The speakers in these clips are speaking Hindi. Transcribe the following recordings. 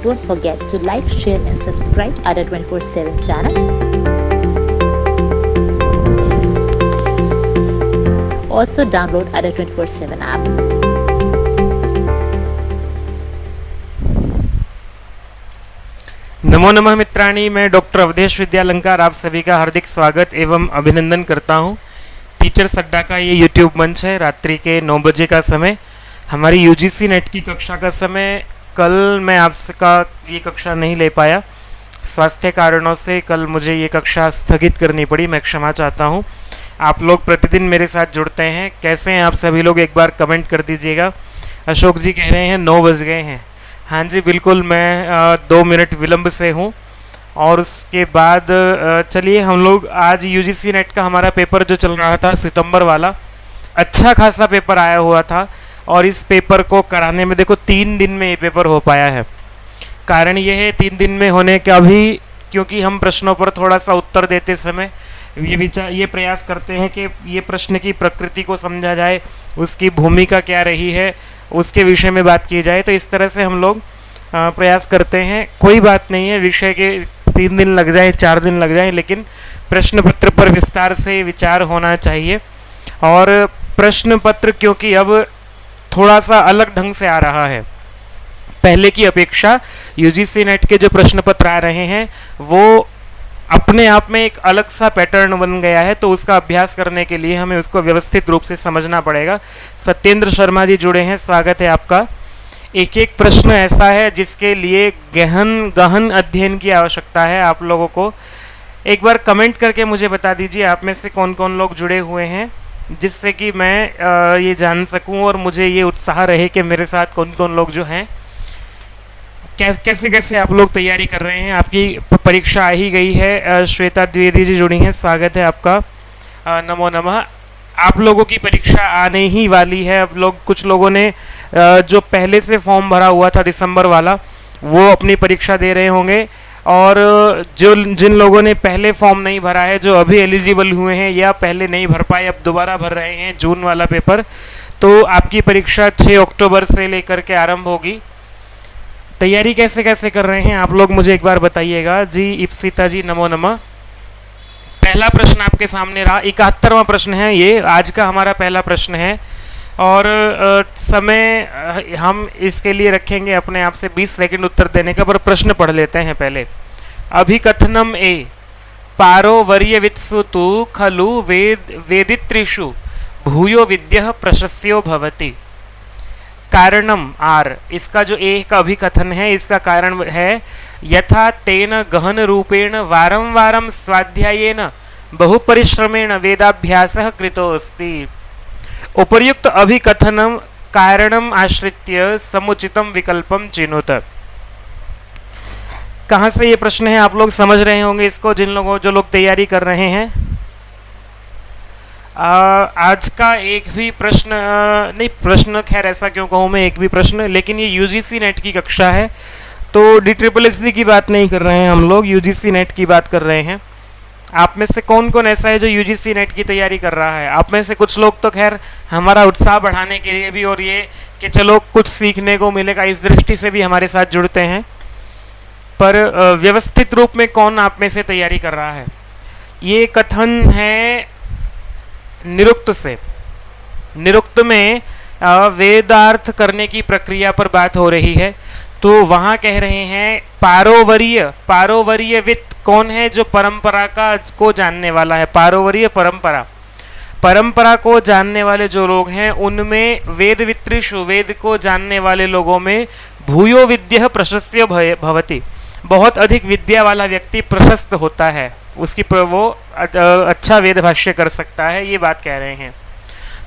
Don't forget to like, share and subscribe Ada 24/7 channel. Also download Ada 24/7 app. नमो नमः मित्राणी, मैं डॉक्टर अवधेश विद्यालंकार आप सभी का हार्दिक स्वागत एवं अभिनंदन करता हूं। टीचर्स अड्डा का ये यूट्यूब मंच है। रात्रि के 9 बजे का समय हमारी यूजीसी नेट की कक्षा का समय। कल मैं आपसे का ये कक्षा नहीं ले पाया, स्वास्थ्य कारणों से कल मुझे ये कक्षा स्थगित करनी पड़ी। मैं क्षमा चाहता हूँ। आप लोग प्रतिदिन मेरे साथ जुड़ते हैं, कैसे हैं आप सभी लोग, एक बार कमेंट कर दीजिएगा। अशोक जी कह रहे हैं 9 बज गए हैं। हाँ जी बिल्कुल, मैं 2 मिनट विलंब से हूँ। और उसके बाद चलिए हम लोग आज यूजीसी नेट का हमारा पेपर जो चल रहा था सितंबर वाला, अच्छा खासा पेपर आया हुआ था। और इस पेपर को कराने में देखो 3 दिन में ये पेपर हो पाया है। कारण ये है 3 दिन में होने का भी क्योंकि हम प्रश्नों पर थोड़ा सा उत्तर देते समय ये प्रयास करते हैं कि ये प्रश्न की प्रकृति को समझा जाए, उसकी भूमिका क्या रही है, उसके विषय में बात की जाए। तो इस तरह से हम लोग प्रयास करते हैं। कोई बात नहीं है, विषय के 3 दिन लग जाए, 4 दिन लग जाए, लेकिन प्रश्न पत्र पर विस्तार से विचार होना चाहिए। और प्रश्न पत्र क्योंकि अब थोड़ा सा अलग ढंग से आ रहा है, पहले की अपेक्षा यूजीसी नेट के जो प्रश्न पत्र आ रहे हैं वो अपने आप में एक अलग सा पैटर्न बन गया है। तो उसका अभ्यास करने के लिए हमें उसको व्यवस्थित रूप से समझना पड़ेगा। सत्येंद्र शर्मा जी जुड़े हैं, स्वागत है आपका। एक एक प्रश्न ऐसा है जिसके लिए गहन अध्ययन की आवश्यकता है। आप लोगों को एक बार कमेंट करके मुझे बता दीजिए आप में से कौन कौन लोग जुड़े हुए हैं, जिससे कि मैं ये जान सकूं और मुझे ये उत्साह रहे कि मेरे साथ कौन कौन लोग जो हैं, कैसे कैसे आप लोग तैयारी कर रहे हैं। आपकी परीक्षा आ ही गई है। श्वेता द्विवेदी जी जुड़ी हैं, स्वागत है आपका। नमो नमः। आप लोगों की परीक्षा आने ही वाली है। अब लोग कुछ लोगों ने जो पहले से फॉर्म भरा हुआ था दिसंबर वाला, वो अपनी परीक्षा दे रहे होंगे। और जिन लोगों ने पहले फॉर्म नहीं भरा है, जो अभी एलिजिबल हुए हैं या पहले नहीं भर पाए, अब दोबारा भर रहे हैं जून वाला पेपर, तो आपकी परीक्षा 6 अक्टूबर से लेकर के आरंभ होगी। तैयारी कैसे कैसे कर रहे हैं आप लोग, मुझे एक बार बताइएगा। जी इप्सिता जी नमो नमः। पहला प्रश्न आपके सामने रहा, 71वां प्रश्न है ये, आज का हमारा पहला प्रश्न है। और समय हम इसके लिए रखेंगे अपने आप से 20 सेकंड उत्तर देने का, पर प्रश्न पढ़ लेते हैं पहले। अभिकथनम ए पारो वर्यवित्सु तु खलु वेदित्रिषु भूयो विद्यः प्रशस्यो भवति। कारणम आर, इसका जो ए का अभिकथन है, इसका कारण है यथा तेन गहन रूपेण वारं वारं स्वाध्यायेन बहुपरिश्रमेण वेदाभ्यासः कृतो अस्ति। उपर्युक्त अभिकथनम कारणम आश्रित्य समुचितम विकल्पम चिनुत। कहाँ से ये प्रश्न है आप लोग समझ रहे होंगे इसको, जो लोग तैयारी कर रहे हैं। आज का एक भी प्रश्न नहीं, प्रश्न खैर ऐसा क्यों कहूँ मैं, एक भी प्रश्न, लेकिन ये यूजीसी नेट की कक्षा है तो DSSS की बात नहीं कर रहे हैं हम लोग, यूजीसी नेट की बात कर रहे हैं। आप में से कौन कौन ऐसा है जो यूजीसी नेट की तैयारी कर रहा है? आप में से कुछ लोग तो खैर हमारा उत्साह बढ़ाने के लिए भी और ये कि चलो कुछ सीखने को मिलेगा, इस दृष्टि से भी हमारे साथ जुड़ते हैं। पर व्यवस्थित रूप में कौन आप में से तैयारी कर रहा है? ये कथन है निरुक्त से। निरुक्त में वेदार्थ करने की प्रक्रिया पर बात हो रही है। तो वहाँ कह रहे हैं पारोवरीय वित्त कौन है? जो परंपरा को जानने वाला है। पारोवरीय परंपरा को जानने वाले जो लोग हैं, उनमें वेद वित्रिषु, वेद को जानने वाले लोगों में भूयो विद्यः प्रशस्य भवति, बहुत अधिक विद्या वाला व्यक्ति प्रशस्त होता है, उसकी वो अच्छा वेद भाष्य कर सकता है, ये बात कह रहे हैं।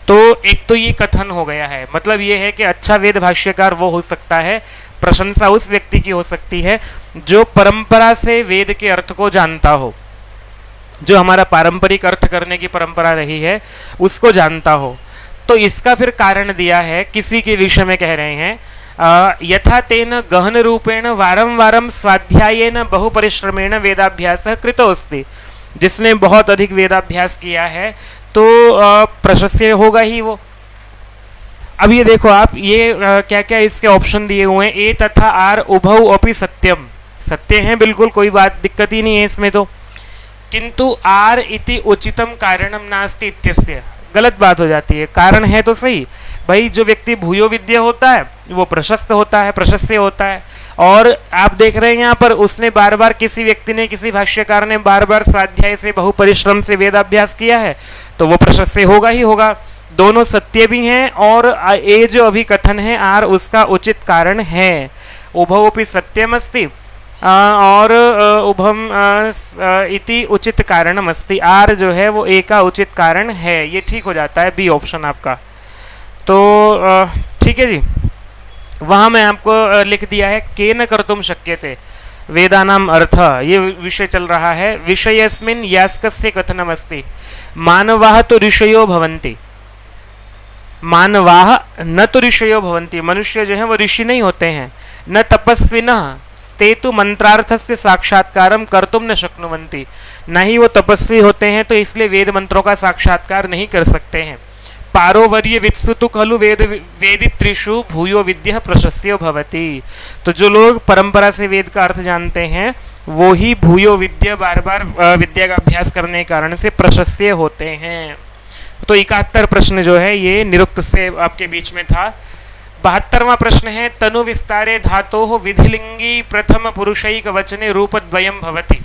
तो एक तो ये कथन हो गया है, मतलब ये है कि अच्छा वेद भाष्यकार वो हो सकता है, प्रशंसा उस व्यक्ति की हो सकती है जो परंपरा से वेद के अर्थ को जानता हो, जो हमारा पारंपरिक अर्थ करने की परंपरा रही है उसको जानता हो। तो इसका फिर कारण दिया है, किसी के विषय में कह रहे हैं यथा तेन गहन रूपेण वारं वारं स्वाध्यायेन बहुपरिश्रमेण वेदाभ्यासः कृतो अस्ति, जिसने बहुत अधिक वेदाभ्यास किया है तो प्रशस्य होगा ही वो। अब ये देखो आप, ये क्या क्या इसके ऑप्शन दिए हुए हैं। ए तथा आर उभौ अपि सत्यम, सत्य है बिल्कुल, कोई बात दिक्कत ही नहीं है इसमें तो। किंतु आर इति उचितम कारणम नास्ति इत्यस्य, गलत बात हो जाती है। कारण है तो सही भाई, जो व्यक्ति भूयो विद्या होता है वो प्रशस्त होता है, प्रशस्य होता है। और आप देख रहे हैं यहाँ पर उसने बार बार, किसी व्यक्ति ने, किसी भाष्यकार ने बार बार स्वाध्याय से, बहु परिश्रम से वेदाभ्यास किया है, तो वो प्रशस्य होगा ही होगा। दोनों सत्य भी हैं, और ये जो अभी कथन है आर, उसका उचित कारण है। उभवपि सत्यमस्ति और उभम इति उचित कारणम अस्ति, आर जो है वो ए का उचित कारण है, ये ठीक हो जाता है, बी ऑप्शन आपका। तो ठीक है जी, वहाँ मैं आपको लिख दिया है केन कर्तुम शक्यते वेदानाम अर्थ, ये विषय चल रहा है। विषयस्मिन् यास्कस्य कथनमस्ति मानवाः तो ऋषयो भवन्ति, मानवाः न तो ऋषयो भवन्ति, मनुष्य जो है वो ऋषि नहीं होते हैं। न तपस्विनः ते तो मंत्रार्थस्य साक्षात्कारम कर्तुम न शक्नुवन्ति, न ही वो तपस्वी होते हैं तो इसलिए वेद मंत्रों का साक्षात्कार नहीं कर सकते हैं। पारोवर्य वित्सुतु खलु वेद वेदित्रिषु भूयो विद्या प्रशस्यो भवति, तो जो लोग परंपरा से वेद का अर्थ जानते हैं वो ही भूयो विद्या, बार बार विद्या का अभ्यास करने के कारण से प्रशस्य होते हैं। तो 71 प्रश्न जो है ये निरुक्त से आपके बीच में था। 72वां प्रश्न है तनु विस्तारे धातोः विधिलिंगी प्रथम पुरुषैक वचने रूपद्वयम भवति।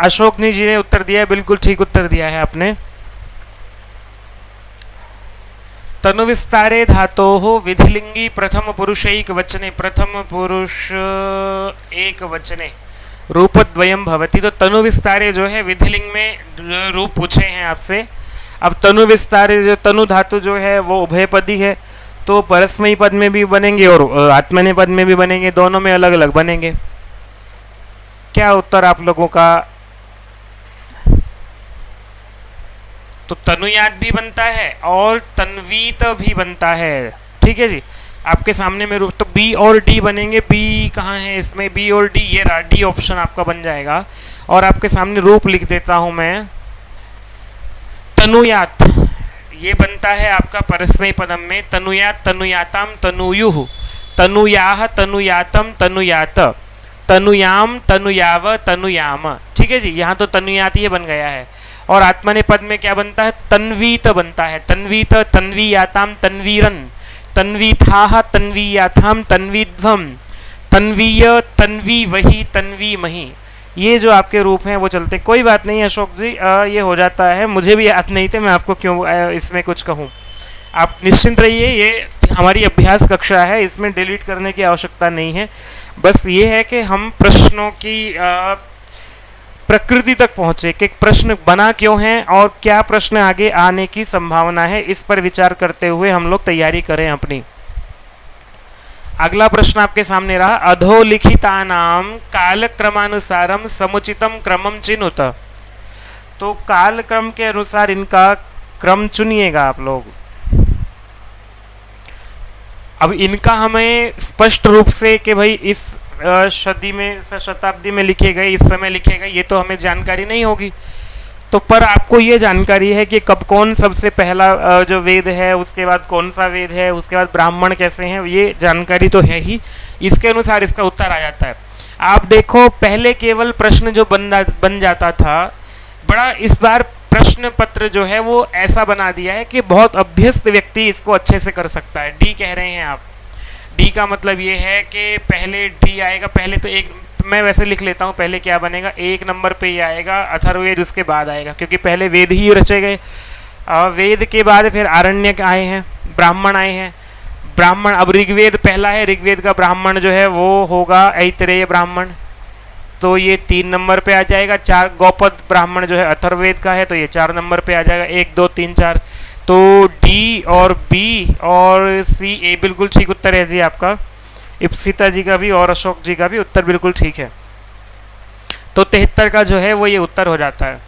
अशोकनी जी ने उत्तर दिया है, बिल्कुल ठीक उत्तर दिया है आपने। तनु विस्तारे धातोः विधिलिंगी प्रथम पुरुषैक वचने, प्रथम पुरुष एक वचने रूपद्वयम भवति। तो तनु विस्तारे जो है विधिलिंग में रूप पूछे हैं आपसे। अब तनु विस्तारे जो तनु धातु जो है वो उभयपदी है, तो परस्मयी पद में भी बनेंगे और आत्मनेय पद में भी बनेंगे, दोनों में अलग अलग बनेंगे। क्या उत्तर आप लोगों का? तो तनुयात भी बनता है और तन्वीत भी बनता है। ठीक है जी, आपके सामने में रूप, तो बी और डी बनेंगे। बी कहाँ है इसमें? बी और डी, ये डी ऑप्शन आपका बन जाएगा। और आपके सामने रूप लिख देता हूं मैं। तनुयात ये बनता है आपका परस्मय पदम में, तनुयात तनुयाताम तनुयुः, तनुयाः तनुयातम तनुयात, तनुयाम तनुयाव तनुयाम। ठीक है जी, यहाँ तो तनुयात ये बन गया है। और आत्मने पद में क्या बनता है? तन्वीत बनता है। तन्वीत तन्वीयाताम तन्वीरन, तन्वीथाः तन्वीयाथाम तन्वीध्वम, तन्वीय तन्वी वही तन्वी मही। ये जो आपके रूप हैं वो चलते। कोई बात नहीं अशोक जी, ये हो जाता है, मुझे भी याद नहीं थे, मैं आपको क्यों इसमें कुछ कहूँ। आप निश्चिंत रहिए, ये हमारी अभ्यास कक्षा है, इसमें डिलीट करने की आवश्यकता नहीं है। बस ये है कि हम प्रश्नों की प्रकृति तक पहुँचे कि प्रश्न बना क्यों है और क्या प्रश्न आगे आने की संभावना है, इस पर विचार करते हुए हम लोग तैयारी करें अपनी। अगला प्रश्न आपके सामने रहा, अधोलिखितानाम कालक्रमानुसारम समुचितम क्रमम चिनुत। तो कालक्रम के अनुसार इनका क्रम चुनिएगा आप लोग। अब इनका हमें स्पष्ट रूप से कि भाई इस सदी में, शताब्दी में लिखे गए, इस समय लिखे गए, ये तो हमें जानकारी नहीं होगी। तो पर आपको ये जानकारी है कि कब कौन सबसे पहला जो वेद है, उसके बाद कौन सा वेद है, उसके बाद ब्राह्मण कैसे हैं, ये जानकारी तो है ही। इसके अनुसार इसका उत्तर आ जाता है। आप देखो पहले केवल प्रश्न जो बन जाता था, बड़ा इस बार प्रश्न पत्र जो है वो ऐसा बना दिया है कि बहुत अभ्यस्त व्यक्ति इसको अच्छे से कर सकता है। डी कह रहे हैं आप, डी का मतलब ये है कि पहले डी आएगा, पहले तो एक, मैं वैसे लिख लेता हूँ, पहले क्या बनेगा, एक नंबर पे ये आएगा अथर्ववेद, उसके बाद आएगा, क्योंकि पहले वेद ही रचे गए। वेद के बाद फिर आरण्यक आए हैं, ब्राह्मण आए हैं। ब्राह्मण, अब ऋग्वेद पहला है, ऋग्वेद का ब्राह्मण जो है वो होगा ऐतरेय ब्राह्मण, तो ये 3 नंबर पे आ जाएगा। 4 गौपद ब्राह्मण जो है अथर्ववेद का है, तो ये 4 नंबर पे आ जाएगा। 1 2 3 4, तो डी और बी और सी, ए बिल्कुल ठीक उत्तर है जी आपका। इप्सिता जी का भी और अशोक जी का भी उत्तर बिल्कुल ठीक है। तो 73 का जो है वो ये उत्तर हो जाता है।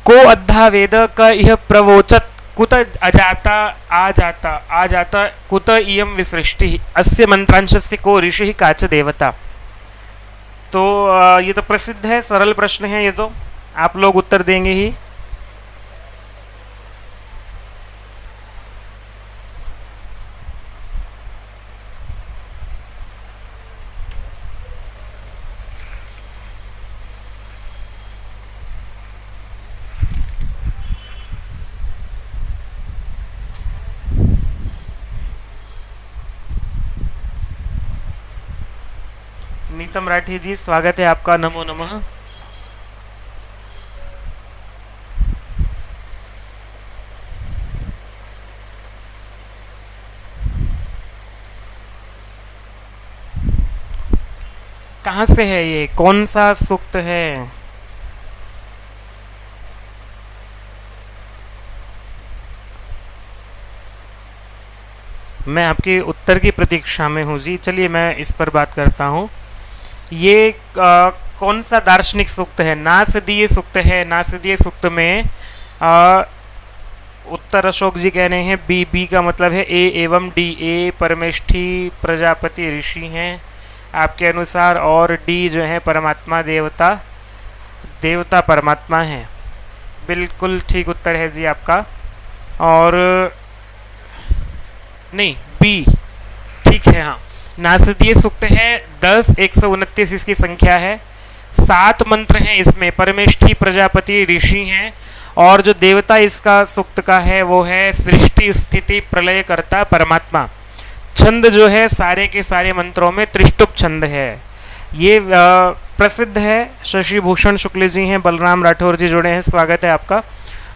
को अद्धा वेद क यह प्रवोचत कुत अजाता आ जाता कुत इयम विसृष्टि अस्य मंत्रांशस्य को ऋषि काच देवता। तो ये तो प्रसिद्ध है, सरल प्रश्न है, ये तो आप लोग उत्तर देंगे ही। नीतम राठी जी, स्वागत है आपका, नमो नमः। कहाँ से है ये, कौन सा सूक्त है? मैं आपके उत्तर की प्रतीक्षा में हूँ जी। चलिए मैं इस पर बात करता हूँ। ये कौन सा दार्शनिक सूक्त है? नासदीय सूक्त है। नासदीय सूक्त में उत्तर अशोक जी कह रहे हैं बी। बी का मतलब है ए एवं डी। ए परमेष्ठी प्रजापति ऋषि हैं आपके अनुसार, और डी जो है परमात्मा देवता, देवता परमात्मा है। बिल्कुल ठीक उत्तर है जी आपका। और नहीं, बी ठीक है। हाँ, नासदीय सूक्त है 10, 129 इसकी संख्या है। 7 मंत्र हैं इसमें, परमेष्ठी प्रजापति ऋषि हैं, और जो देवता इसका सूक्त का है वो है सृष्टि स्थिति प्रलय करता परमात्मा। छंद जो है सारे के सारे मंत्रों में त्रिष्टुप छंद है। ये प्रसिद्ध है। शशि भूषण शुक्ल जी हैं, बलराम राठौर जी जुड़े हैं, स्वागत है आपका।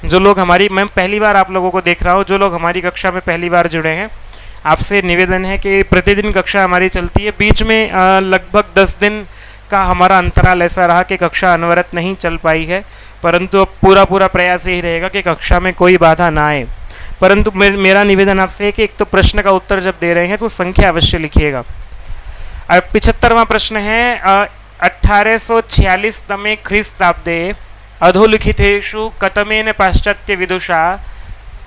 जो लोग हमारी, मैं पहली बार आप लोगों को देख रहा हूँ, जो लोग हमारी कक्षा में पहली बार जुड़े हैं, आपसे निवेदन है कि प्रतिदिन कक्षा हमारी चलती है। बीच में लगभग 10 दिन का हमारा अंतराल ऐसा रहा कि कक्षा अनवरत नहीं चल पाई है, परंतु अब पूरा प्रयास यही रहेगा कि कक्षा में कोई बाधा ना आए। परंतु मेरा निवेदन आपसे है कि एक तो प्रश्न का उत्तर जब दे रहे हैं तो संख्या अवश्य लिखिएगा। 75वां प्रश्न है, 1846 तमे ख्रीस्ताब्दे अधोलिखितेषु कतमेन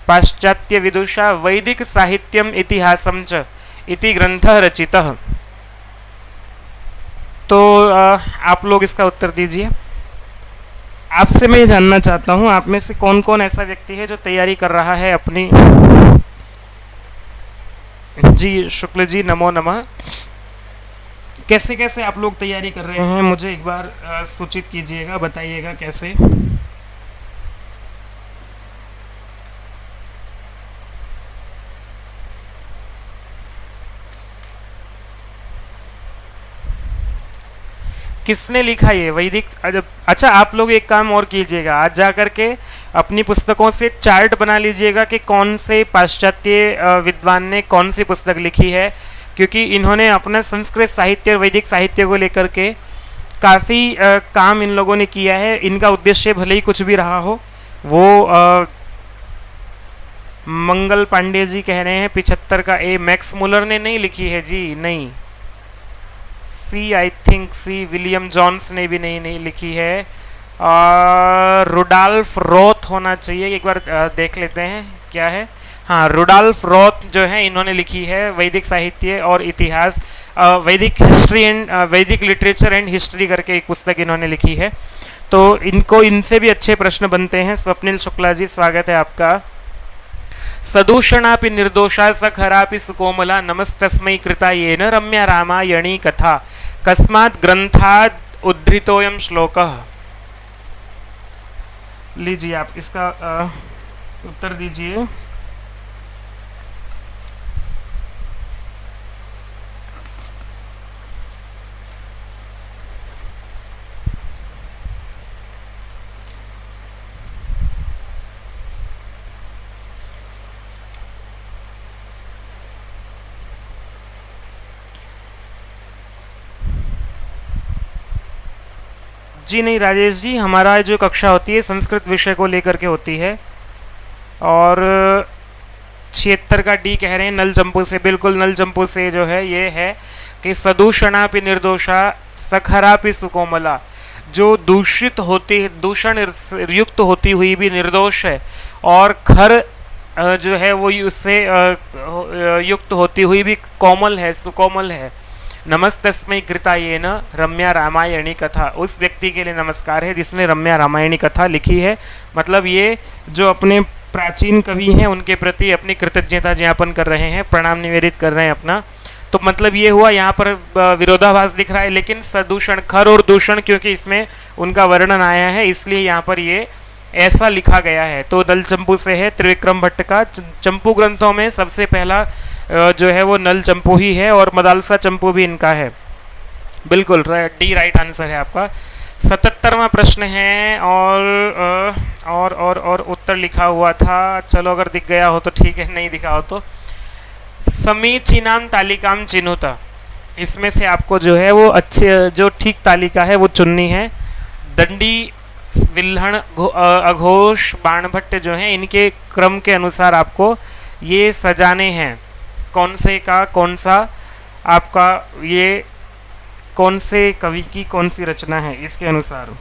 पाश्चात्य विदुषा वैदिक साहित्यम इतिहासम च इति ग्रंथः रचितः। तो आप लोग इसका उत्तर दीजिए। आपसे मैं ये जानना चाहता हूँ, आप में से कौन कौन ऐसा व्यक्ति है जो तैयारी कर रहा है अपनी? जी शुक्ल जी, नमो नमः। कैसे कैसे आप लोग तैयारी कर रहे हैं, मुझे एक बार सूचित कीजिएगा, बताइएगा कैसे। किसने लिखा ये वैदिक? अच्छा, आप लोग एक काम और कीजिएगा, आज जा कर के अपनी पुस्तकों से चार्ट बना लीजिएगा कि कौन से पाश्चात्य विद्वान ने कौन सी पुस्तक लिखी है, क्योंकि इन्होंने अपना संस्कृत साहित्य और वैदिक साहित्य को लेकर के काफ़ी काम इन लोगों ने किया है। इनका उद्देश्य भले ही कुछ भी रहा हो, वो मंगल पांडे जी कह रहे हैं 75 का ए। मैक्स मुलर ने नहीं लिखी है जी, नहीं। C, I think C William Jones ने भी नहीं लिखी है। रुडॉल्फ रोथ होना चाहिए, एक बार देख लेते हैं क्या है। हाँ, रुडॉल्फ रोथ जो है इन्होंने लिखी है वैदिक साहित्य और इतिहास, वैदिक हिस्ट्री एंड वैदिक लिटरेचर एंड हिस्ट्री करके एक पुस्तक इन्होंने लिखी है। तो इनसे भी अच्छे प्रश्न बनते हैं। स्वप्निल शुक्ला जी, स्वागत है आपका। सदूषणापि निर्दोषा सखरापि सुकोमला नमस्तस्मै कृतायेन रम्या रामायणी कथा कस्मात् ग्रंथाद् उद्धृतोऽयं श्लोकः। लीजिए आप इसका उत्तर दीजिए। जी नहीं राजेश जी, हमारा जो कक्षा होती है संस्कृत विषय को लेकर के होती है, और 76 का डी कह रहे हैं नल चंपू से। बिल्कुल नल चंपू से जो है ये है कि सदूषणापि निर्दोषा सखरापि सुकोमला, जो दूषित होती, दूषण युक्त होती हुई भी निर्दोष है, और खर जो है वो उससे युक्त होती हुई भी कोमल है, सुकोमल है। नमस्तस्मै कृतायेन रम्या रामायणी कथा, उस व्यक्ति के लिए नमस्कार है जिसने रम्या रामायणी कथा लिखी है। मतलब ये जो अपने प्राचीन कवि हैं उनके प्रति अपनी कृतज्ञता ज्ञापन कर रहे हैं, प्रणाम निवेदित कर रहे हैं अपना। तो मतलब ये हुआ, यहाँ पर विरोधाभास दिख रहा है, लेकिन सदूषण, खर और दूषण क्योंकि इसमें उनका वर्णन आया है इसलिए यहाँ पर ये ऐसा लिखा गया है। तो नल चंपू से है, त्रिविक्रम भट्ट का। चंपू ग्रंथों में सबसे पहला जो है वो नल चंपू ही है, और मदालसा चंपू भी इनका है। बिल्कुल डी राइट आंसर है आपका। 77वां प्रश्न है और उत्तर लिखा हुआ था। चलो अगर दिख गया हो तो ठीक है, नहीं दिखा हो तो समीचीनाम तालिकाम चिन्हुता, इसमें से आपको जो है वो अच्छे जो ठीक तालिका है वो चुननी है। दंडी, विल्हण, अघोष, बाणभट्ट जो हैं इनके क्रम के अनुसार आपको ये सजाने हैं। कौन से का कौन सा आपका ये कौन से कवि की कौन सी रचना है इसके अनुसार।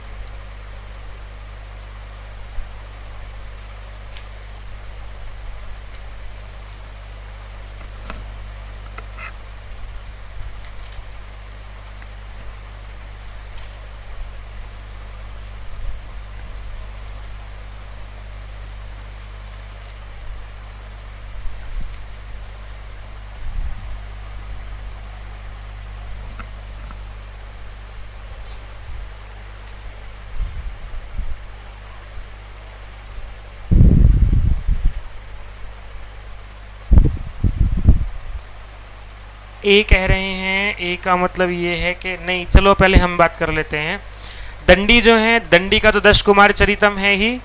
ए कह रहे हैं, ए का मतलब ये है कि नहीं। चलो पहले हम बात कर लेते हैं। दंडी जो है, दंडी का तो दश कुमार चरितम है ही,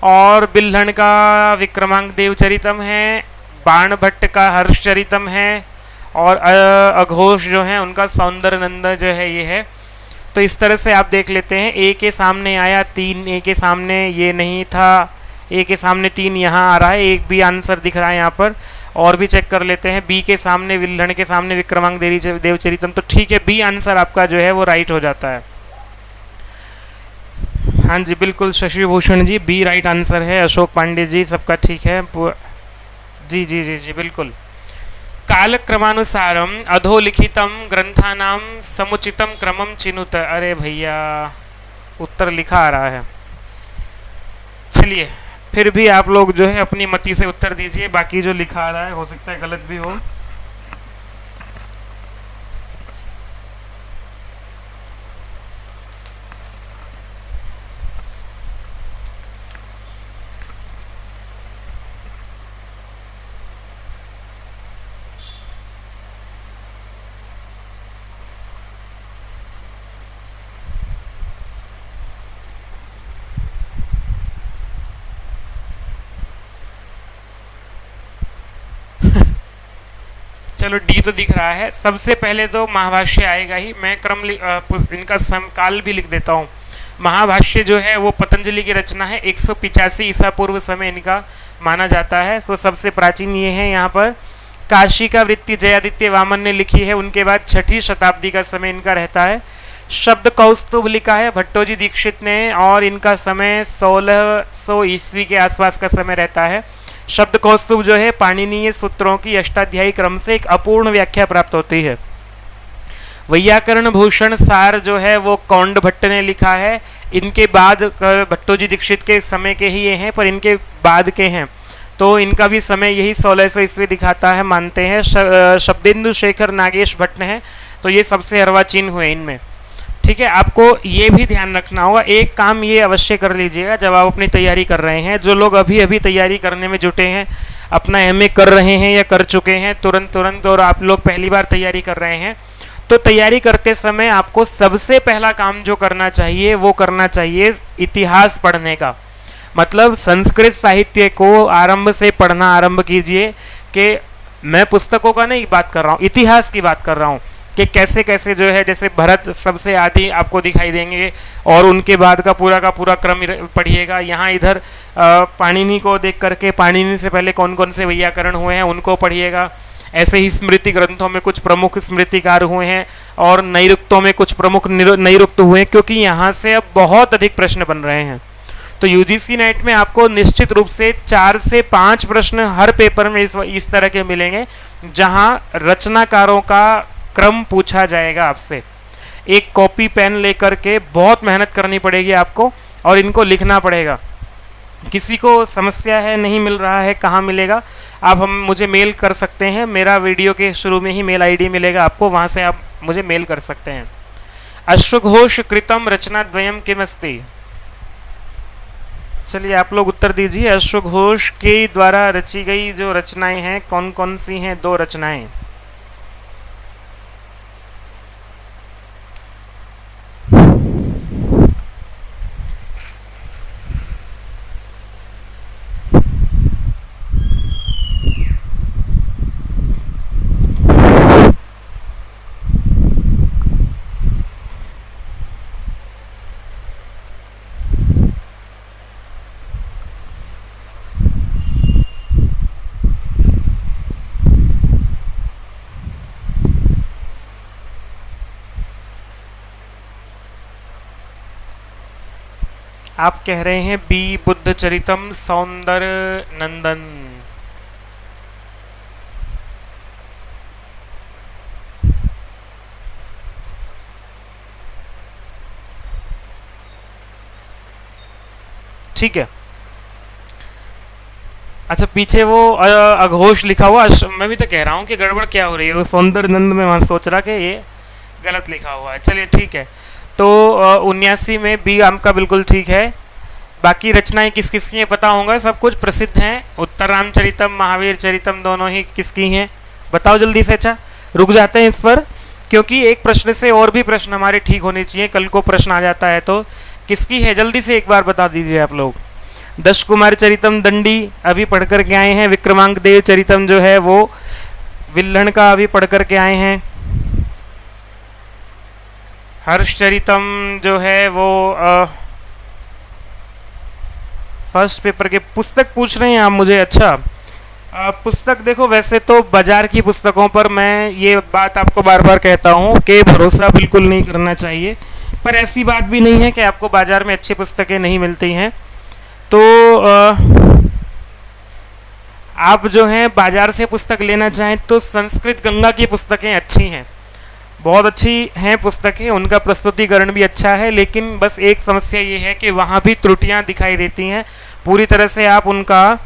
और बिल्हण का विक्रमांक देव चरितम है, बाणभट्ट का हर्ष चरितम है, और अघोष जो है उनका सौंदर्य नंद जो है ये है। तो इस तरह से आप देख लेते हैं। ए के सामने आया 3, ए के सामने ये नहीं था, ए के सामने 3 यहाँ आ रहा है, एक भी आंसर दिख रहा है यहाँ पर। और भी चेक कर लेते हैं। बी के सामने, विल्हण के सामने विक्रमांक देवचरितम, तो ठीक है, बी आंसर आपका जो है वो राइट हो जाता है। हाँ जी बिल्कुल Shashi Bhushan ji, B right answer है। अशोक पांडे जी सबका ठीक है। जी जी जी जी बिल्कुल। कालक्रमानुसारम अधोलिखितम ग्रंथानाम समुचितम क्रमम चिनुत। अरे भैया उत्तर लिखा आ रहा है। चलिए फिर भी आप लोग जो है अपनी मति से उत्तर दीजिए, बाकी जो लिखा आ रहा है हो सकता है गलत भी हो। चलो डी तो दिख रहा है। सबसे पहले तो महाभाष्य आएगा ही। मैं क्रम इनका समकाल भी लिख देता हूँ। महाभाष्य जो है वो पतंजलि की रचना है, 185 ईसा पूर्व समय इनका माना जाता है। तो सबसे प्राचीन ये है। यहाँ पर काशी का वृत्ति जयादित्य वामन ने लिखी है, उनके बाद 6ठी शताब्दी का समय इनका रहता है। शब्द कौस्तुभ लिखा है भट्टोजी दीक्षित ने, और इनका समय 1600 ईस्वी के आसपास का समय रहता है। शब्द कौस्तुभ जो है पाणिनीय सूत्रों की अष्टाध्यायी क्रम से एक अपूर्ण व्याख्या प्राप्त होती है। वैयाकरण भूषण सार जो है वो कौंड भट्ट ने लिखा है। इनके बाद भट्टोजी दीक्षित के समय के ही ये हैं, पर इनके बाद के हैं, तो इनका भी समय यही 1600 ईस्वी दिखाता है, मानते हैं। शब्देंदु शेखर नागेश भट्ट हैं, तो ये सबसे अर्वाचीन हुए इनमें। ठीक है, आपको ये भी ध्यान रखना होगा। एक काम ये अवश्य कर लीजिएगा जब आप अपनी तैयारी कर रहे हैं। जो लोग अभी अभी तैयारी करने में जुटे हैं, अपना एमए कर रहे हैं या कर चुके हैं तुरंत, और आप लोग पहली बार तैयारी कर रहे हैं, तो तैयारी करते समय आपको सबसे पहला काम जो करना चाहिए वो करना चाहिए इतिहास पढ़ने का। मतलब संस्कृत साहित्य को आरंभ से पढ़ना आरंभ कीजिए। कि मैं पुस्तकों का नहीं बात कर रहा हूँ, इतिहास की बात कर रहा हूँ कि कैसे कैसे जो है, जैसे भरत सबसे आदि आपको दिखाई देंगे, और उनके बाद का पूरा क्रम पढ़िएगा। यहाँ इधर पाणिनि को देख करके पाणिनि से पहले कौन कौन से वैयाकरण हुए हैं उनको पढ़िएगा। ऐसे ही स्मृति ग्रंथों में कुछ प्रमुख स्मृतिकार हुए हैं, और नैरुक्तों में कुछ प्रमुख नैरुक्त हुए हैं, क्योंकि यहाँ से अब बहुत अधिक प्रश्न बन रहे हैं। तो यूजीसी नेट में आपको निश्चित रूप से 4 से 5 प्रश्न हर पेपर में इस तरह के मिलेंगे, जहाँ रचनाकारों का क्रम पूछा जाएगा आपसे। एक कॉपी पेन लेकर के बहुत मेहनत करनी पड़ेगी आपको, और इनको लिखना पड़ेगा। किसी को समस्या है, नहीं मिल रहा है, कहाँ मिलेगा, आप मुझे मेल कर सकते हैं। मेरा वीडियो के शुरू में ही मेल आईडी मिलेगा आपको, वहाँ से आप मुझे मेल कर सकते हैं। अश्वघोष कृतम रचना द्वयम किमस्ति। चलिए आप लोग उत्तर दीजिए। अश्वघोष के द्वारा रची गई जो रचनाएं हैं कौन कौन सी हैं? 2 रचनाएं। आप कह रहे हैं बी बुद्ध चरितम सौंदर्य नंदन। ठीक है, अच्छा पीछे वो अघोष लिखा हुआ, मैं भी तो कह रहा हूँ कि गड़बड़ क्या हो रही है, वो सौंदर्य नंद में वहाँ सोच रहा कि ये गलत लिखा हुआ है। चलिए ठीक है, तो 79 में बी आपका बिल्कुल ठीक है। बाकी रचनाएं किस किस की हैं पता होगा, सब कुछ प्रसिद्ध हैं। उत्तर रामचरितम, महावीर चरितम दोनों ही किसकी हैं बताओ जल्दी से। अच्छा रुक जाते हैं इस पर, क्योंकि एक प्रश्न से और भी प्रश्न हमारे ठीक होने चाहिए, कल को प्रश्न आ जाता है तो किसकी है जल्दी से एक बार बता दीजिए आप लोग। दश कुमार चरितम दंडी अभी पढ़ कर के आए हैं। विक्रमांक देव चरितम जो है वो विल्हण का अभी पढ़ कर के आए हैं। हर्ष चरितम जो है वो फर्स्ट पेपर के पुस्तक पूछ रहे हैं आप मुझे। अच्छा पुस्तक देखो, वैसे तो बाजार की पुस्तकों पर मैं ये बात आपको बार बार कहता हूँ कि भरोसा बिल्कुल नहीं करना चाहिए, पर ऐसी बात भी नहीं है कि आपको बाजार में अच्छी पुस्तकें नहीं मिलती हैं। तो आप जो हैं बाजार से पुस्तक लेना चाहें तो संस्कृत गंगा की पुस्तकें अच्छी हैं, बहुत अच्छी हैं पुस्तकें, उनका प्रस्तुतिकरण भी अच्छा है। लेकिन बस एक समस्या ये है कि वहाँ भी त्रुटियाँ दिखाई देती हैं। पूरी तरह से आप उनका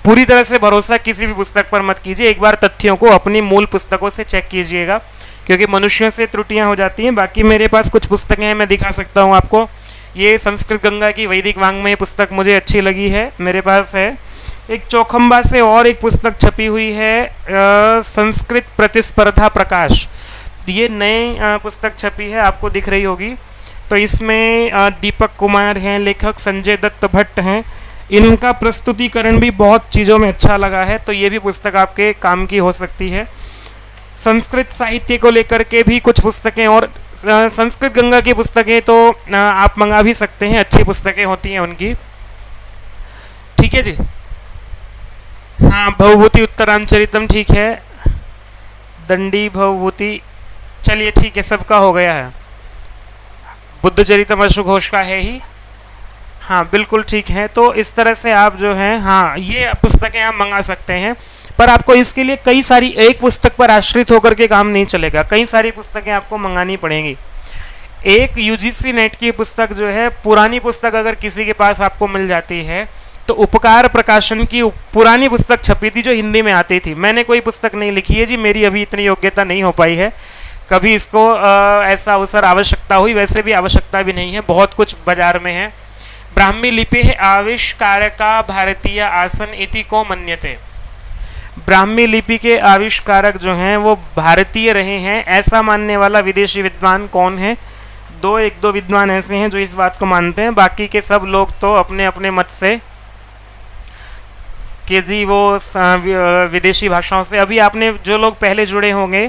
पूरी तरह से भरोसा किसी भी पुस्तक पर मत कीजिए। एक बार तथ्यों को अपनी मूल पुस्तकों से चेक कीजिएगा, क्योंकि मनुष्यों से त्रुटियां हो जाती हैं। बाकी मेरे पास कुछ पुस्तकें हैं, मैं दिखा सकता हूं आपको। ये संस्कृत गंगा की वैदिक वाङ्मय पुस्तक मुझे अच्छी लगी है, मेरे पास है। एक चौखंबा से और एक पुस्तक छपी हुई है, संस्कृत प्रतिस्पर्धा प्रकाश, ये नई पुस्तक छपी है, आपको दिख रही होगी। तो इसमें दीपक कुमार हैं लेखक, संजय दत्त भट्ट हैं, इनका प्रस्तुतिकरण भी बहुत चीज़ों में अच्छा लगा है, तो ये भी पुस्तक आपके काम की हो सकती है। संस्कृत साहित्य को लेकर के भी कुछ पुस्तकें, और संस्कृत गंगा की पुस्तकें तो आप मंगा भी सकते हैं, अच्छी पुस्तकें होती हैं उनकी। ठीक है जी, हाँ भवभूति उत्तरामचरितम ठीक है, दंडी भवभूति, चलिए ठीक है, सबका हो गया है। बुद्ध चरितम अशोक घोष का है ही, हाँ बिल्कुल ठीक है। तो इस तरह से आप जो हैं, हाँ ये पुस्तकें आप मंगा सकते हैं, पर आपको इसके लिए कई सारी, एक पुस्तक पर आश्रित होकर के काम नहीं चलेगा, कई सारी पुस्तकें आपको मंगानी पड़ेंगी। एक यूजीसी नेट की पुस्तक जो है, पुरानी पुस्तक अगर किसी के पास आपको मिल जाती है तो उपकार प्रकाशन की पुरानी पुस्तक छपी थी जो हिंदी में आती थी। मैंने कोई पुस्तक नहीं लिखी है जी, मेरी अभी इतनी योग्यता नहीं हो पाई है, कभी इसको ऐसा अवसर आवश्यकता हुई, वैसे भी आवश्यकता भी नहीं है, बहुत कुछ बाजार में है। ब्राह्मी लिपि आविष्कारका भारतीय आसन इति को मन्यते, ब्राह्मी लिपि के आविष्कारक जो हैं वो भारतीय रहे हैं, ऐसा मानने वाला विदेशी विद्वान कौन है? एक दो विद्वान ऐसे हैं जो इस बात को मानते हैं, बाकी के सब लोग तो अपने अपने मत से कि जी वो विदेशी भाषाओं से। अभी आपने जो लोग पहले जुड़े होंगे,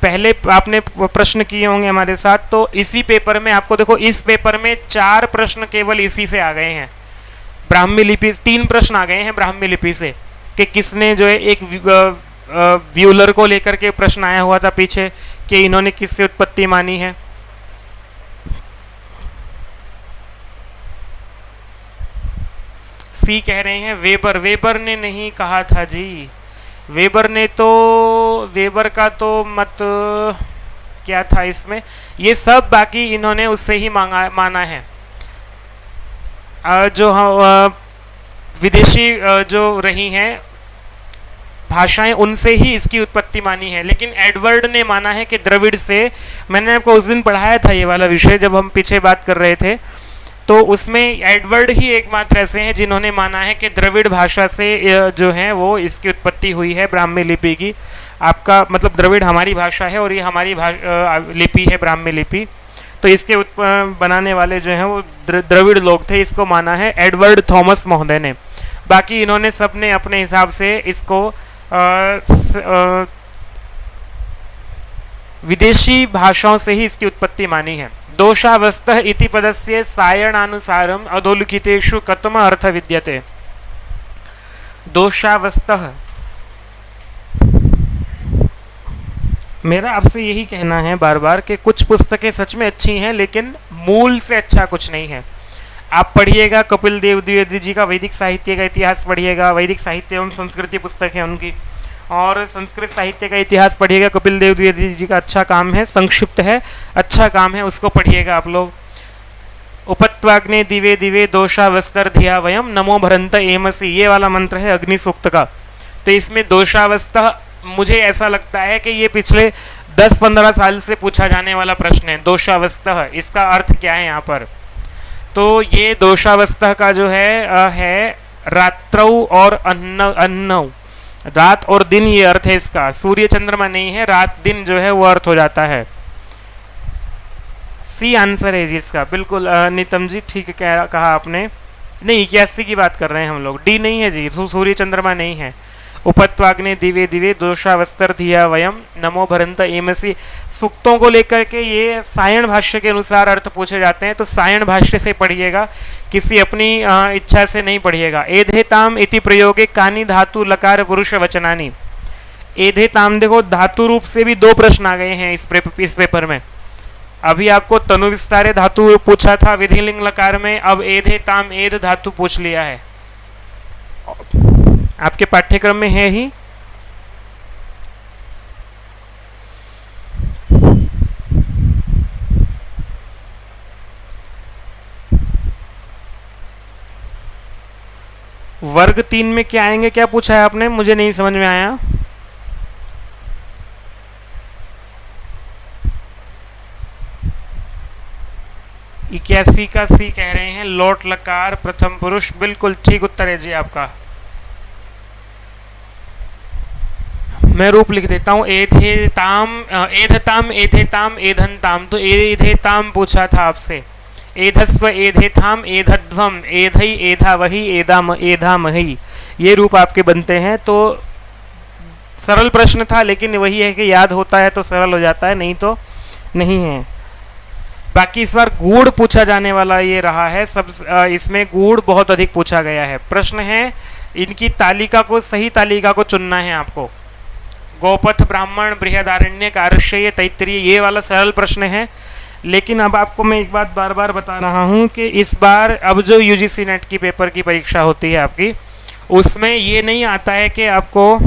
पहले आपने प्रश्न किए होंगे हमारे साथ, तो इसी पेपर में आपको देखो, इस पेपर में 4 प्रश्न केवल इसी से आ गए हैं, ब्राह्मी लिपि। 3 प्रश्न आ गए हैं ब्राह्मी लिपि से, कि किसने जो है, एक व्यूलर को लेकर के प्रश्न आया हुआ था पीछे कि इन्होंने किससे उत्पत्ति मानी है। सी कह रहे हैं वेबर, वेबर ने नहीं कहा था जी, वेबर ने तो, वेबर का तो मत क्या था इसमें, ये सब बाकी इन्होंने उससे ही माना है। जो विदेशी जो रही हैं भाषाएं, उनसे ही इसकी उत्पत्ति मानी है। लेकिन एडवर्ड ने माना है कि द्रविड़ से, मैंने आपको उस दिन पढ़ाया था ये वाला विषय जब हम पीछे बात कर रहे थे, तो उसमें एडवर्ड ही एकमात्र ऐसे हैं जिन्होंने माना है कि द्रविड़ भाषा से जो है वो इसकी उत्पत्ति हुई है ब्राह्मी लिपि की। आपका मतलब द्रविड़ हमारी भाषा है और ये हमारी लिपि है ब्राह्मी लिपि, तो इसके बनाने वाले जो हैं वो द्रविड़ लोग थे, इसको माना है एडवर्ड थॉमस महोदय ने। बाकी इन्होंने सब ने अपने हिसाब से इसको विदेशी भाषाओं से ही इसकी उत्पत्ति मानी है। दोषावस्थः इति पदस्य सायणानुसारम अधोलिखितेषु कतम अर्थ विद्यते। दोषावस्थः, मेरा आपसे यही कहना है बार बार कि कुछ पुस्तकें सच में अच्छी हैं लेकिन मूल से अच्छा कुछ नहीं है। आप पढ़िएगा कपिल देव द्विवेदी जी का वैदिक साहित्य का इतिहास पढ़िएगा, वैदिक साहित्य एवं संस्कृति पुस्तक है उनकी, और संस्कृत साहित्य का इतिहास पढ़िएगा। कपिल देव द्विवेदी जी का अच्छा काम है, संक्षिप्त है, अच्छा काम है, उसको पढ़िएगा आप लोग। उपत्वाग्ने दिवे दिवे दोषा वस्तर धिया वयम नमो भरंत एमसी, ये वाला मंत्र है अग्नि सूक्त का। तो इसमें दोषावस्था, मुझे ऐसा लगता है कि ये पिछले 10-15 साल से पूछा जाने वाला प्रश्न है। दोषावस्था, इसका अर्थ क्या है यहाँ पर? तो ये दोषावस्था का जो है रात्रौ और अन्नौ, रात और दिन ये अर्थ है इसका। सूर्य चंद्रमा नहीं है, रात दिन जो है वो अर्थ हो जाता है। सी आंसर है जी इसका, बिल्कुल नितम जी ठीक कहा आपने। नहीं 81 की बात कर रहे हैं हम लोग, डी नहीं है जी, सूर्य चंद्रमा नहीं है। उपत्वाग्ने दिवे दिवे दोषावस्तर धिया वयम नमो भरंत एमसी, सूक्तों को लेकर के ये सायण भाष्य के अनुसार अर्थ पूछे जाते हैं, तो सायण भाष्य से पढ़िएगा, किसी अपनी इच्छा से नहीं पढ़िएगा। एधेताम इति प्रयोगे कानी धातु लकार पुरुष वचनानी। एधेताम देखो धातु रूप से भी 2 प्रश्न आ गए हैं इस पेपर में। अभी आपको तनु विस्तारे धातु पूछा था विधिलिंग लकार में, अब एधेताम एध धातु पूछ लिया है, आपके पाठ्यक्रम में है ही। वर्ग 3 में क्या आएंगे, क्या पूछा है आपने, मुझे नहीं समझ में आया। इक्यासी का सी कह रहे हैं, लोट लकार प्रथम पुरुष, बिल्कुल ठीक उत्तर है जी आपका। मैं रूप लिख देता हूँ, एधेताम एधताम एधेताम एधनताम, तो एधेताम पूछा था आपसे। एधस्व एधेताम एधध्वम एधई एधा वही एधा मही, ये रूप आपके बनते हैं। तो सरल प्रश्न था, लेकिन वही है कि याद होता है तो सरल हो जाता है, नहीं तो नहीं है। बाकी इस बार गुड़ पूछा जाने वाला ये रहा है, सब इसमें गुड़ बहुत अधिक पूछा गया है। प्रश्न है इनकी तालिका को, सही तालिका को चुनना है आपको। गोपथ ब्राह्मण बृहदारण्यक आर्षेय तैत्तिरीय, ये वाला सरल प्रश्न है। लेकिन अब आपको मैं एक बात बार बार बता रहा हूँ कि इस बार अब जो यूजीसी नेट की पेपर की परीक्षा होती है आपकी, उसमें ये नहीं आता है कि आपको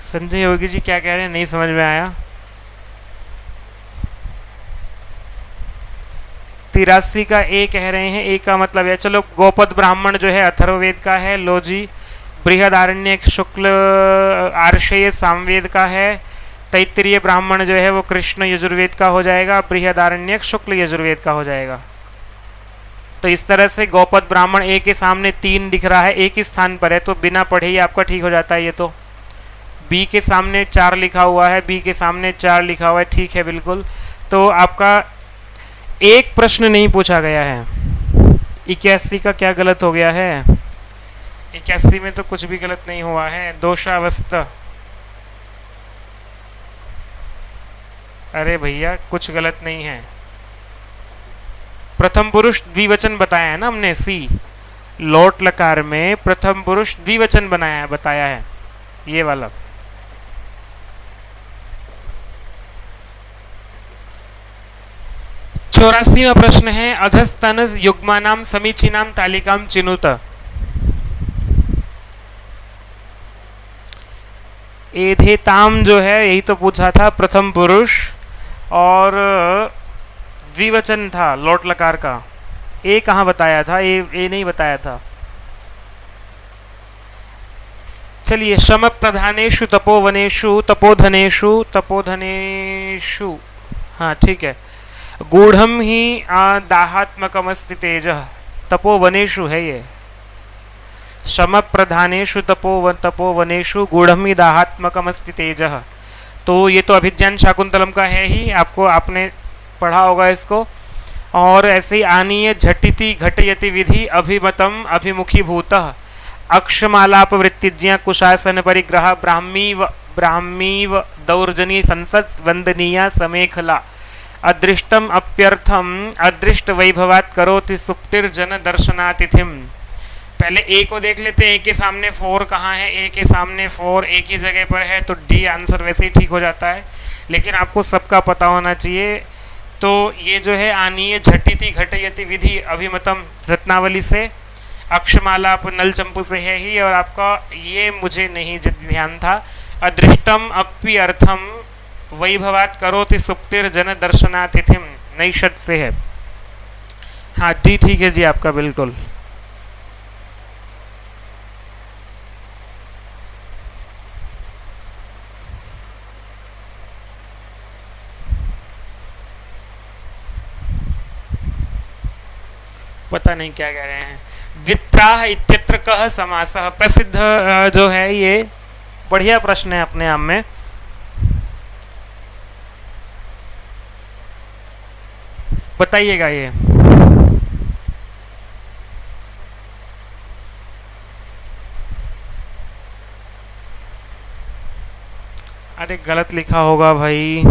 संजय योगी जी क्या कह रहे हैं, नहीं समझ में आया। 83 का ए कह रहे हैं, ए का मतलब है, चलो गोपद ब्राह्मण जो है अथर्ववेद का है, लो जी। बृहदारण्यक शुक्ल आर्षेय सामवेद का है। तैत्तिरीय ब्राह्मण जो है वो कृष्ण यजुर्वेद का हो जाएगा, बृहदारण्यक शुक्ल यजुर्वेद का हो जाएगा। तो इस तरह से गोपद ब्राह्मण ए के सामने 3 दिख रहा है, एक ही स्थान पर है, तो बिना पढ़े ही आपका ठीक हो जाता है ये। तो बी के सामने 4 लिखा हुआ है, बी के सामने 4 लिखा हुआ है, ठीक है बिल्कुल। तो आपका एक प्रश्न नहीं पूछा गया है। 81 का क्या गलत हो गया है? 81 में तो कुछ भी गलत नहीं हुआ है। दोषावस्था, अरे भैया कुछ गलत नहीं है। प्रथम पुरुष द्विवचन बताया है ना हमने, सी लोट लकार में प्रथम पुरुष द्विवचन बताया है ये वाला। चौरासीवां प्रश्न है, अधस्तन युग्मानाम समीचीनाम तालिकाम चिनुत। एधेताम जो है यही तो पूछा था, प्रथम पुरुष और द्विवचन था लोट लकार का। ए कहाँ बताया था? ए नहीं बताया था। चलिए, श्रम प्रधानेषु तपोवनेषु तपोधनेषु, हाँ ठीक है। गूढ़म ही दाहात्मकमस्ति तेजः, तपोवनेषु है ये। श्रम प्रधानेषु तपोवनेषु गूढ़म ही दाहात्मकमस्ति तेजः। तो ये तो अभिज्ञान शाकुंतलम का है ही, आपने पढ़ा होगा इसको। और ऐसे ही आनीय झटिति घटयति विधि अभिमतम अभिमुखीभूतः अक्षमालाप वृत्तिज्ञा कुशासन परिग्रह ब्राह्मीव दौर्जनी संसद वंदनीया समेखला। अदृष्टम अप्यर्थम अदृष्ट वैभवात करोति सुप्तिर्जन दर्शनातिथिम। पहले ए को देख लेते हैं, ए के सामने 4 कहाँ है, ए के सामने 4 एक ही जगह पर है, तो डी आंसर वैसे ही ठीक हो जाता है। लेकिन आपको सबका पता होना चाहिए। तो ये जो है आनीय झटिति घटयति विधि अभिमतम रत्नावली से, अक्षमाला नल चंपू से है ही, और आपका ये मुझे नहीं ध्यान था, अदृष्टम अपि अर्थम वैभवात करोति सुप्तिर्जन दर्शनातिथिम नैषद से है। हाँ डी ठीक है जी आपका बिल्कुल। पता नहीं क्या कह रहे हैं। द्वित्राह इत्यत्र कः समासः, प्रसिद्ध जो है ये बढ़िया प्रश्न है अपने आप में। बताइएगा ये। अरे गलत लिखा होगा भाई।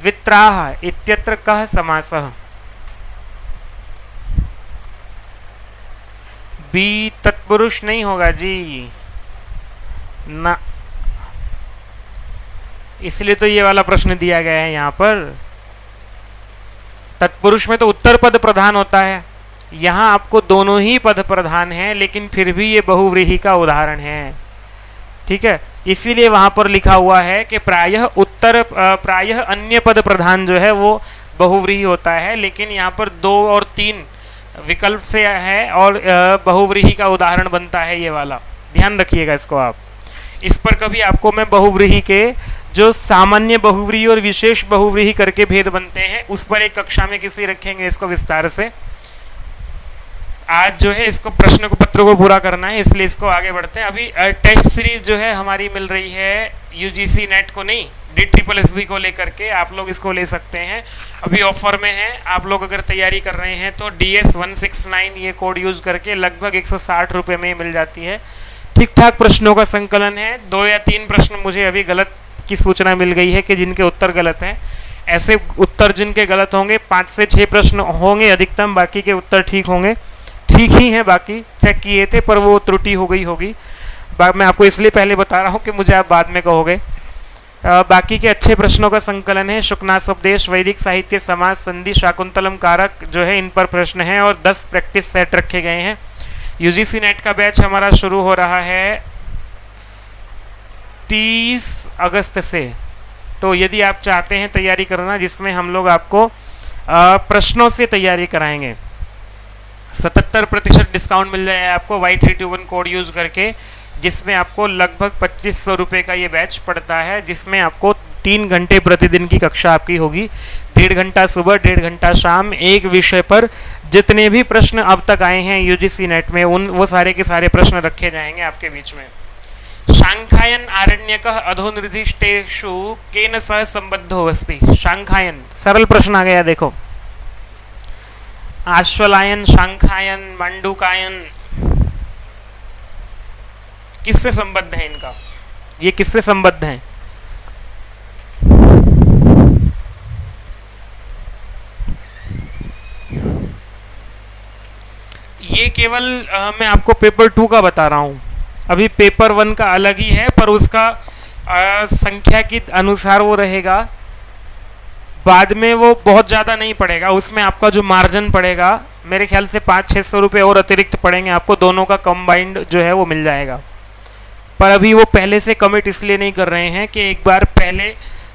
द्वित्राह इत्यत्र कः समासः, बी तत्पुरुष नहीं होगा जी ना, इसलिए तो ये वाला प्रश्न दिया गया है यहाँ पर। तत्पुरुष में तो उत्तर पद प्रधान होता है, यहाँ आपको दोनों ही पद प्रधान हैं, लेकिन फिर भी ये बहुव्रीहि का उदाहरण है। ठीक है, इसीलिए वहां पर लिखा हुआ है कि प्रायः अन्य पद प्रधान जो है वो बहुव्रीहि होता है, लेकिन यहाँ पर 2 और 3 विकल्प से है और बहुव्रीहि का उदाहरण बनता है ये वाला। ध्यान रखिएगा इसको आप। इस पर कभी आपको मैं बहुव्रीहि के जो सामान्य बहुव्रीहि और विशेष बहुव्रीहि करके भेद बनते हैं उस पर एक कक्षा में किसी रखेंगे इसको विस्तार से। आज जो है इसको प्रश्न को पत्र को पूरा करना है, इसलिए इसको आगे बढ़ते हैं। अभी टेस्ट सीरीज जो है हमारी मिल रही है यूजीसी नेट को नहीं, DSSB को लेकर के आप लोग इसको ले सकते हैं, अभी ऑफर में है। आप लोग अगर तैयारी कर रहे हैं तो DS169 ये कोड यूज करके लगभग 160 रुपये में मिल जाती है। ठीक ठाक प्रश्नों का संकलन है। 2 या 3 प्रश्न मुझे अभी गलत की सूचना मिल गई है कि जिनके उत्तर गलत हैं। ऐसे उत्तर जिनके गलत होंगे 5 से 6 प्रश्न होंगे अधिकतम, बाकी के उत्तर ठीक होंगे। ठीक ही हैं, बाकी चेक किए थे पर वो त्रुटि हो गई होगी। मैं आपको इसलिए पहले बता रहा हूँ कि मुझे आप बाद में कहोगे। बाकी के अच्छे प्रश्नों का संकलन है। शुकनासोपदेश, वैदिक साहित्य, समाज, संधि, शाकुंतलम कारक जो है इन पर प्रश्न हैं और 10 प्रैक्टिस सेट रखे गए हैं। यूजीसी नेट का बैच हमारा शुरू हो रहा है 30 अगस्त से। तो यदि आप चाहते हैं तैयारी करना, जिसमें हम लोग आपको प्रश्नों से तैयारी कराएंगे, 77% डिस्काउंट मिल जाएगा आपको Y321 कोड यूज़ करके, जिसमें आपको लगभग 2500 रुपये का ये बैच पड़ता है, जिसमें आपको 3 घंटे प्रतिदिन की कक्षा आपकी होगी। 1.5 घंटा सुबह, 1.5 घंटा शाम, एक विषय पर जितने भी प्रश्न अब तक आए हैं यूजीसी नेट में वो सारे के सारे प्रश्न रखे जाएंगे आपके बीच में। शांखायन आरण्यकः अधोनिर्दिष्टेषु केन सह संबद्धो अस्ति। शांखायन सरल प्रश्न आ गया, देखो। आश्वलायन, शांखायन, मांडुकायन किससे संबद्ध है इनका? ये किससे संबद्ध हैं? ये केवल मैं आपको पेपर 2 का बता रहा हूँ। अभी पेपर 1 का अलग ही है, पर उसका संख्या के अनुसार वो रहेगा। बाद में वो बहुत ज़्यादा नहीं पड़ेगा, उसमें आपका जो मार्जिन पड़ेगा मेरे ख्याल से 500-600 रुपये और अतिरिक्त पड़ेंगे आपको, दोनों का कंबाइंड जो है वो मिल जाएगा। पर अभी वो पहले से कमिट इसलिए नहीं कर रहे हैं कि एक बार पहले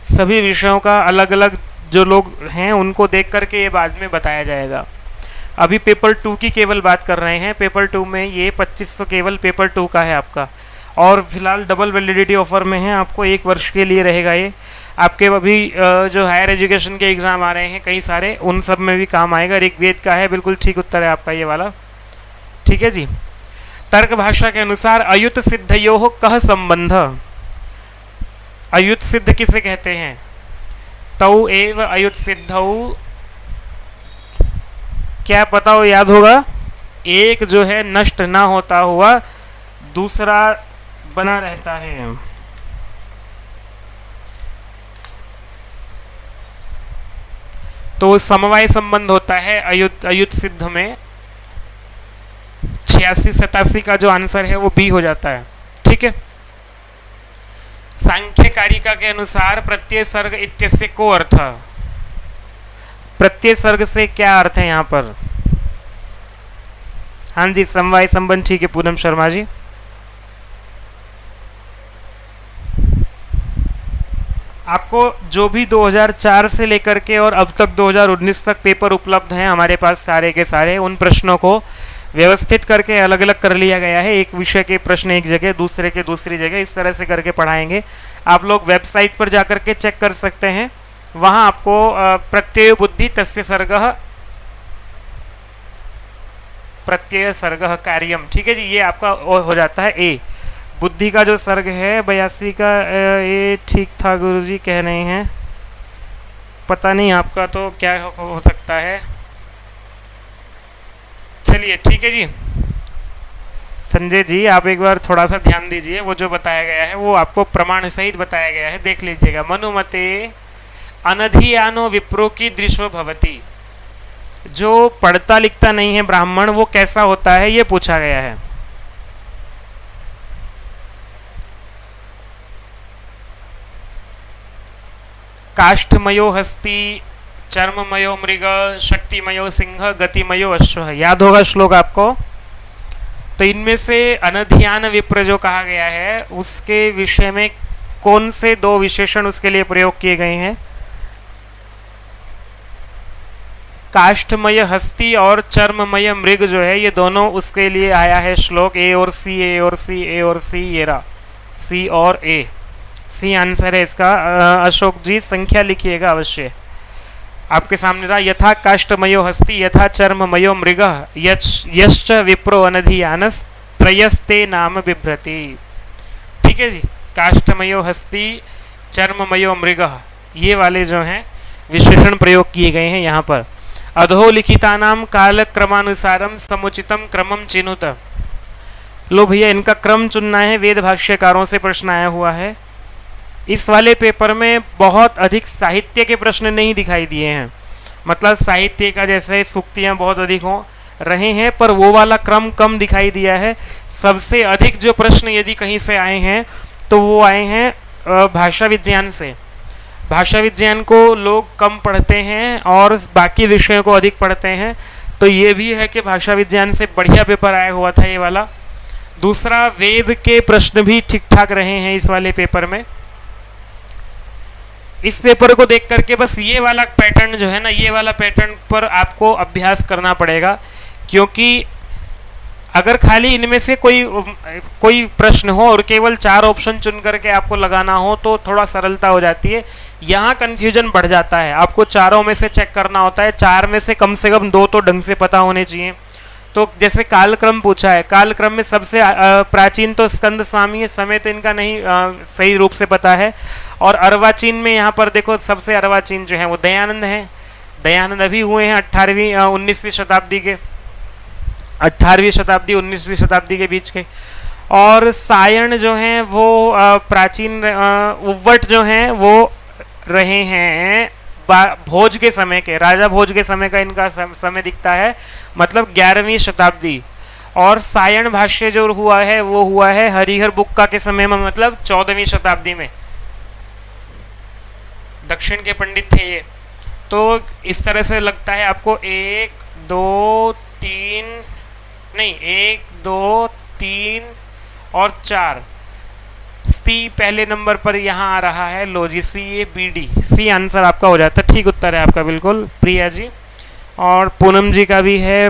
सभी विषयों का अलग अलग जो लोग हैं उनको देख करके ये बाद में बताया जाएगा। अभी पेपर 2 की केवल बात कर रहे हैं। पेपर 2 में ये 2500 केवल पेपर 2 का है आपका, और फिलहाल डबल वैलिडिटी ऑफर में है, आपको 1 वर्ष के लिए रहेगा ये। आपके अभी जो हायर एजुकेशन के एग्ज़ाम आ रहे हैं कई सारे, उन सब में भी काम आएगा। ऋग्वेद का है, बिल्कुल ठीक उत्तर है आपका ये वाला। ठीक है जी। तर्क भाषा के अनुसार अयुत सिद्धयोः कः संबंध। अयुत सिद्ध किसे कहते हैं? तौ एव अयुत सिद्धौ। क्या पता हो, याद होगा? एक जो है नष्ट ना होता हुआ, दूसरा बना रहता है। तो समवाय संबंध होता है अयुत सिद्ध में। 86-87 का जो आंसर है वो बी हो जाता है। ठीक है। सांख्य कारिका के अनुसार प्रत्यय सर्ग इत्यस्य को अर्थ, प्रत्यय सर्ग से क्या अर्थ है यहाँ पर? हाँ जी, समवाय संबंध। ठीक है पूनम शर्मा जी। आपको जो भी 2004 से लेकर के और अब तक 2019 तक पेपर उपलब्ध हैं हमारे पास सारे के सारे, उन प्रश्नों को व्यवस्थित करके अलग अलग कर लिया गया है। एक विषय के प्रश्न एक जगह, दूसरे के दूसरी जगह, इस तरह से करके पढ़ाएंगे। आप लोग वेबसाइट पर जाकर के चेक कर सकते हैं, वहाँ आपको प्रत्यय बुद्धि तस्य सर्गः, प्रत्यय सर्गः कार्यम। ठीक है जी, ये आपका हो जाता है ए। बुद्धि का जो सर्ग है 82 का, ये ठीक था गुरुजी कह रहे हैं, पता नहीं आपका तो क्या हो सकता है। चलिए ठीक है जी। संजय जी आप एक बार थोड़ा सा ध्यान दीजिए, वो जो बताया गया है वो आपको प्रमाण सहित बताया गया है, देख लीजिएगा। मनुमते अनधियानो विप्रो की दृशो भवती, जो पढ़ता लिखता नहीं है ब्राह्मण वो कैसा होता है, ये पूछा गया है। काष्ठमयो हस्ती, चर्ममयो मृग, शक्तिमयो सिंह, गतिमयो अश्व। याद होगा श्लोक आपको। तो इनमें से अनधियान विप्र जो कहा गया है उसके विषय में कौन से दो विशेषण उसके लिए प्रयोग किए गए हैं? काष्ठमय हस्ती और चर्ममय मृग जो है, ये दोनों उसके लिए आया है श्लोक। ए और सी, ए और सी, ए और सी, ये रहा सी और ए। सी आंसर है इसका। अशोक जी संख्या लिखिएगा अवश्य। आपके सामने रहा यथा काष्ठमयो हस्ती, यथा चर्ममयो मृग, यश्च विप्रो अनधियानस त्रयस्ते नाम बिभ्रति। ठीक है जी। काष्ठमयो हस्ती, चर्ममयो मृग, ये वाले जो हैं विशेषण प्रयोग किए गए हैं यहाँ पर। अधो लिखितानाम काल क्रमानुसारम समुचितम क्रमम चिनुत। लो भैया इनका क्रम चुनना है, वेद भाष्यकारों से प्रश्न आया हुआ है। इस वाले पेपर में बहुत अधिक साहित्य के प्रश्न नहीं दिखाई दिए हैं, मतलब साहित्य का जैसे सूक्तियाँ बहुत अधिक हो रहे हैं, पर वो वाला क्रम कम दिखाई दिया है। सबसे अधिक जो प्रश्न यदि कहीं से आए हैं तो वो आए हैं भाषा विज्ञान से। भाषा विज्ञान को लोग कम पढ़ते हैं और बाकी विषयों को अधिक पढ़ते हैं, तो ये भी है कि भाषा विज्ञान से बढ़िया पेपर आया हुआ था ये वाला। दूसरा, वेद के प्रश्न भी ठीक ठाक रहे हैं इस वाले पेपर में। इस पेपर को देख करके बस ये वाला पैटर्न जो है ना, ये वाला पैटर्न पर आपको अभ्यास करना पड़ेगा, क्योंकि अगर खाली इनमें से कोई प्रश्न हो और केवल 4 ऑप्शन चुन करके आपको लगाना हो तो थोड़ा सरलता हो जाती है। यहाँ कंफ्यूजन बढ़ जाता है, आपको चारों में से चेक करना होता है। 4 में से कम 2 तो ढंग से पता होने चाहिए। तो जैसे कालक्रम पूछा है, कालक्रम में सबसे प्राचीन तो स्कंद स्वामी है, समय तो इनका नहीं सही रूप से पता है। और अर्वाचीन में यहाँ पर देखो सबसे अर्वाचीन जो है वो दयानंद है। दयानंद अभी हुए हैं 19वीं शताब्दी के, 18वीं शताब्दी 19वीं शताब्दी के बीच के। और सायण जो हैं वो प्राचीन, उव्वट जो हैं वो रहे हैं भोज के समय के, राजा भोज के समय का इनका समय दिखता है, मतलब 11वीं शताब्दी। और सायण भाष्य जो हुआ है वो हुआ है हरिहर बुक्का के समय में, मतलब 14वीं शताब्दी में। दक्षिण के पंडित थे ये। तो इस तरह से लगता है आपको 1 2 3 नहीं 1 2 3 और 4, सी पहले नंबर पर यहाँ आ रहा है। लो जी, C A B D, C answer आपका हो जाता है। ठीक उत्तर है आपका बिल्कुल प्रिया जी। और पूनम जी का भी है,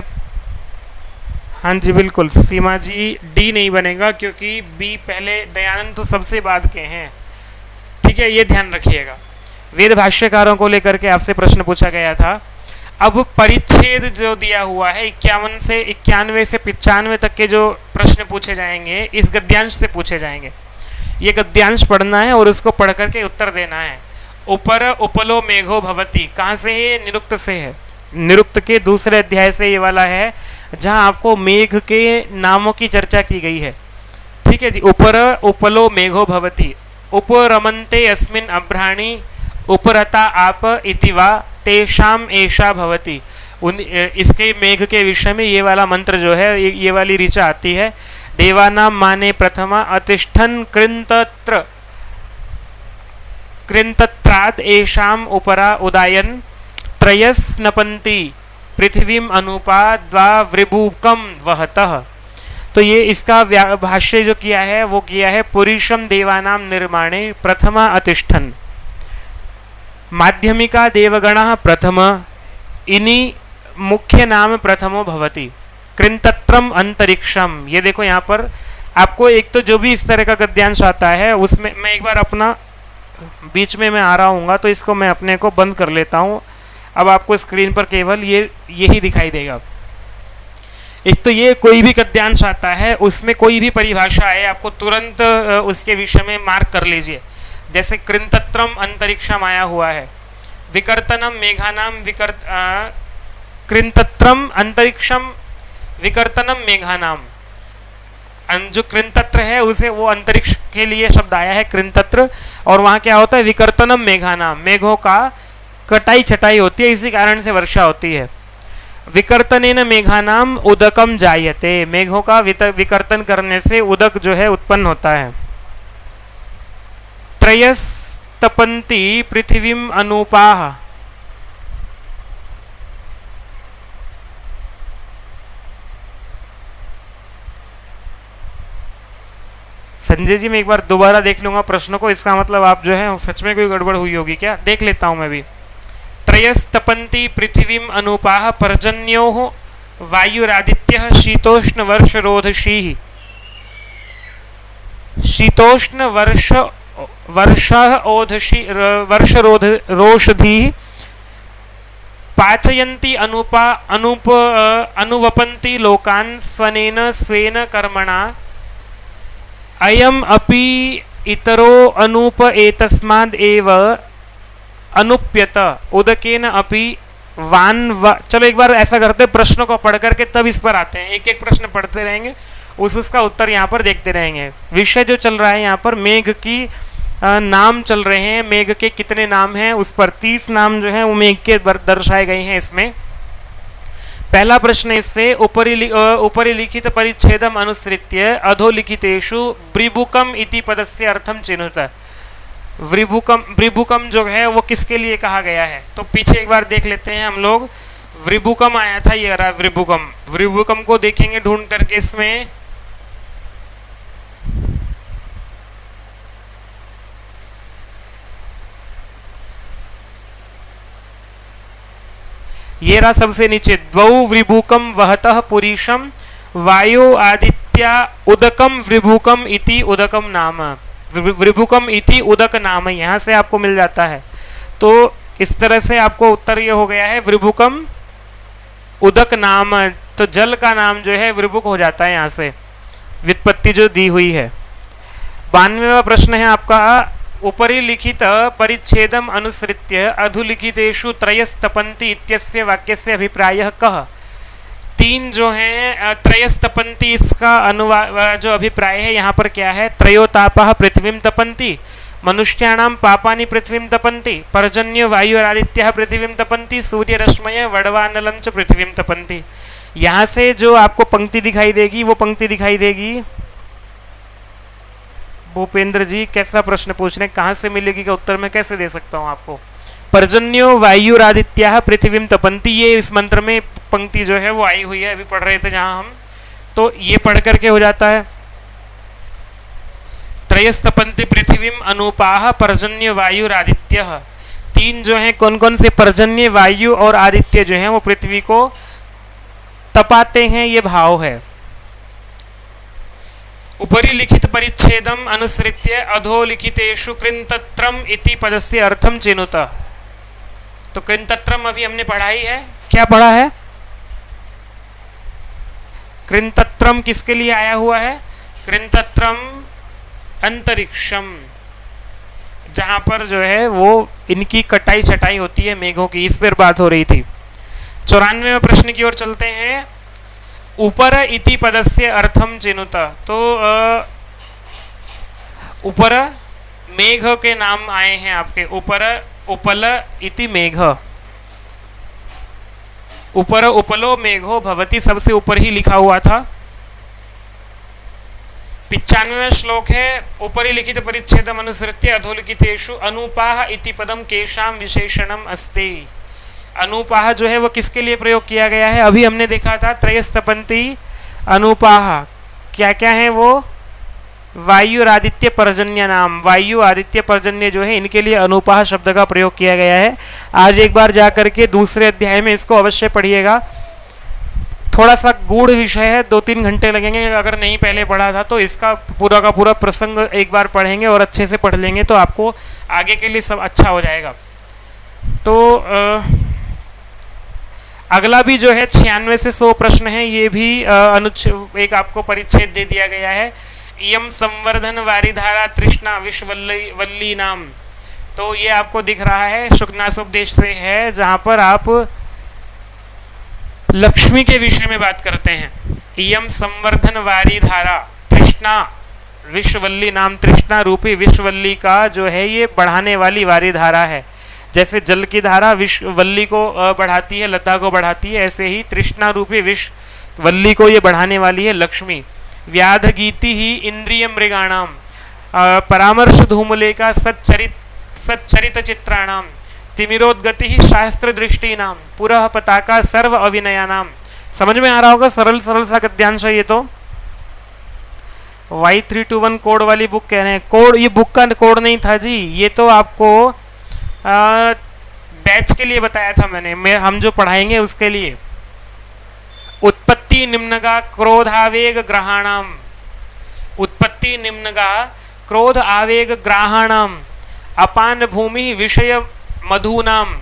हाँ जी बिल्कुल। सीमा जी डी नहीं बनेगा क्योंकि बी पहले, दयानंद तो सबसे बाद के हैं। ठीक है, ये ध्यान रखिएगा। वेद भाष्यकारों को लेकर के आपसे प्रश्न पूछा गया था। अब परिच्छेद जो दिया हुआ है 51 से 91 से 95 तक के जो प्रश्न पूछे जाएंगे इस गद्यांश से पूछे जाएंगे। ये गद्यांश पढ़ना है और उसको पढ़ करके उत्तर देना है। ऊपर उपलो मेघो भवती, कहाँ से है? निरुक्त से है। निरुक्त के दूसरे अध्याय से ये वाला है, जहाँ आपको मेघ के नामों की चर्चा की गई है। ठीक ठीक है जी। उपर उपलो मेघो भवति, उपरमन्ते अस्मिन् अभ्राणि उपरता आप इति वा तेषाम एषा भवति। इसके मेघ के विषय में ये वाला मंत्र जो है, ये वाली ऋचा आती है। देवानां माने प्रथमा अतिष्ठन् कृन्तत्र कृन्तत्राद एषाम उपरा उदायन त्रयस्नपन्ति पृथ्वीम अनुपा द्वावृभुकम वहतः। तो ये इसका भाष्य जो किया है वो किया है पुरुषम देवानाम निर्माणे प्रथमा अतिष्ठन, माध्यमिका देवगणः प्रथम, इनी मुख्य नाम प्रथमो भवति, कृन्तत्रम अंतरिक्षम। ये देखो यहाँ पर आपको एक तो जो भी इस तरह का गद्यांश आता है उसमें मैं एक बार अपना बीच में मैं आ रहा हूँ तो इसको मैं अपने को बंद कर लेता हूँ। अब आपको स्क्रीन पर केवल यही दिखाई देगा। एक तो ये कोई भी गद्यांश आता है उसमें कोई भी परिभाषा है आपको तुरंत उसके विषय में मार्क कर लीजिए। जैसे कृन्तत्रम अंतरिक्षम आया हुआ है, विकर्तनम मेघानाम कृन्तत्रम अंतरिक्षम विकर्तनम मेघानाम। जो कृन्तत्र है उसे वो अंतरिक्ष के लिए शब्द आया है कृन्तत्र, और वहाँ क्या होता है विकर्तनम मेघानाम, मेघों का कटाई छटाई होती है, इसी कारण से वर्षा होती है। विकर्तनेन मेघानाम उदकम जायते, मेघों का विकर्तन करने से उदक जो है उत्पन्न होता है। त्रयस्तपन्ति पृथ्वीम अनुपाह, संजय जी मैं एक बार दोबारा देख लूंगा प्रश्न को, इसका मतलब आप जो है सच में कोई गड़बड़ हुई होगी क्या, देख लेता हूं मैं भी। त्रयस्तपन्ति पृथ्वीम अनुपाह पर्जन्योः वायुरादित्यः शीतोष्ण वर्षरोधशीः, शीतोष्ण वर्षरोधरोषधीः पाचयन्ति अनुवपन्ति लोकान् स्वनेन स्वेन कर्मणा, अयम अपि इतरो अनुप एतस्माद् एव अनुप्यत उदकेन अपि चलो एक बार ऐसा करते प्रश्न को पढ़ करके तब इस पर आते हैं, एक एक प्रश्न पढ़ते रहेंगे, उसका उत्तर यहाँ पर देखते रहेंगे। विषय जो चल रहा है यहाँ पर मेघ की नाम चल रहे हैं, मेघ के कितने नाम हैं उस पर 30 नाम जो हैं वो मेघ के दर्शाए गए हैं इसमें। पहला प्रश्न इससे उपरि लिखित परिच्छेदम अनुसृत्य अधोलिखितेषु वृभुकम इति पदस्य अर्थम चिन्हुत। वृभुकम जो है वो किसके लिए कहा गया है, तो पीछे एक बार देख लेते हैं हम लोग। वृभुकम आया था, ये रहा वृभुकम को देखेंगे ढूंढ करके इसमें। ये रहा सबसे नीचे, द्वौ वृभुकम वहतः पुरीशम वायु आदित्या उदकम वृभुकम इति उदकम नाम। वृभुकम इति उदक नाम यहाँ से आपको मिल जाता है। तो इस तरह से आपको उत्तर ये हो गया है वृभुकम उदक नाम, तो जल का नाम जो है वृभुक हो जाता है यहाँ से व्युत्पत्ति जो दी हुई है। 92वां प्रश्न है आपका, उपरि लिखित परिच्छेदम अनुसृत्य अधुलिखितेषु त्रयस्तपन्ति इत्यस्य वाक्यस्य अभिप्रायः कः। 3 जो हैं त्रयस्तपन्ति, इसका अनुवाद जो अभिप्राय है यहाँ पर क्या है, त्रयोतापः पृथ्वीं तपन्ति, मनुष्याणां पापानि पृथ्वीं तपन्ति, पर्जन्यो वायुरादित्यः पृथ्वीं तपन्ति, सूर्यरश्मयः वडवानलं च पृथ्वीं तपन्ति। यहाँ से जो आपको पंक्ति दिखाई देगी वो पंक्ति दिखाई देगी। भूपेंद्र जी कैसा प्रश्न पूछ रहे हैं, कहाँ से मिलेगी का उत्तर मैं कैसे दे सकता हूँ आपको। पर्जन्यो वायुरादित्याः पृथ्वीं तपन्ति, ये इस मंत्र में पंक्ति जो है वो आई हुई है, अभी पढ़ रहे थे जहाँ हम, तो ये पढ़ करके हो जाता है त्रयस्तपन्ति पृथ्वीं अनुपाह पर्जन्य वायुरादित्यः। 3 जो हैं कौन कौन से, पर्जन्य वायु और आदित्य जो हैं वो पृथ्वी को तपाते हैं, ये भाव है। उपरि लिखित परिच्छेदम अनुसृत्य अधोलिखितेषु कृन्तत्रम इति पदस्य अर्थम चिनुत। तो कृन्तत्रम अभी हमने पढ़ा ही है, क्या पढ़ा है, कृन्तत्रम किसके लिए आया हुआ है, कृन्तत्रम अंतरिक्षम, जहां पर जो है वो इनकी कटाई छटाई होती है मेघों की, इस पर बात हो रही थी। 94वें प्रश्न की ओर चलते हैं, उपर इति पदस्य अर्थम चिनुत। तो ऊपर मेघ के नाम आए हैं आपके, ऊपर उपल इति मेघ, ऊपर उपलो मेघो भवति, सबसे ऊपर ही लिखा हुआ था। 95वां श्लोक है, ऊपरी लिखित परिच्छेदम अनुसृत्य अधोलिखितेषु अनुपाह इति पदम केशाम विशेषणम अस्ति। अनुपाह जो है वो किसके लिए प्रयोग किया गया है? अभी हमने देखा था त्रयस्तपंती अनुपाह, क्या क्या है वो? वायु और आदित्य पर्जन्य नाम, वायु आदित्य पर्जन्य जो है इनके लिए अनुपाह शब्द का प्रयोग किया गया है। आज एक बार जाकर के दूसरे अध्याय में इसको अवश्य पढ़िएगा। थोड़ा सा गूढ़ विषय है, 2-3 घंटे लगेंगे, अगर नहीं पहले पढ़ा था तो इसका पूरा का पूरा प्रसंग एक बार पढ़ेंगे और अच्छे से पढ़ लेंगे तो आपको आगे के लिए सब अच्छा हो जाएगा। तो अगला भी जो है 96 से 100 प्रश्न है, ये भी अनुच्छेद एक आपको परिच्छेद दे दिया गया है। इयम संवर्धन वारिधारा तृष्णा विश्ववल्ली नाम, तो ये आपको दिख रहा है शुकनासोपदेश से है, जहाँ पर आप लक्ष्मी के विषय में बात करते हैं। इयम संवर्धन वारिधारा तृष्णा विश्ववल्ली नाम, तृष्णा रूपी विश्ववल्ली का जो है ये बढ़ाने वाली वारिधारा है। जैसे जल की धारा विश्ववल्ली को बढ़ाती है, लता को बढ़ाती है, ऐसे ही तृष्णा रूपी विश्ववल्ली को ये बढ़ाने वाली है लक्ष्मी। व्याध गीति ही इंद्रिय मृगाणाम, परामर्श धूमले का सच्चरित चित्राणाम, तिमिरोद्गति ही शास्त्र दृष्टि नाम, पुरः पताका सर्व अविनया नाम। समझ में आ रहा होगा, सरल सरल सा गद्यांश है ये तो। Y321 कोड वाली बुक कह रहे हैं, कोड ये बुक का कोड नहीं था जी, ये तो आपको बैच के लिए बताया था मैंने, हम जो पढ़ाएंगे उसके लिए। उत्पत्ति निम्नगा क्रोध आवेग ग्रहाणाम, उत्पत्ति निम्नगा क्रोध आवेग ग्राहाणाम, अपान भूमि विषय मधुनाम,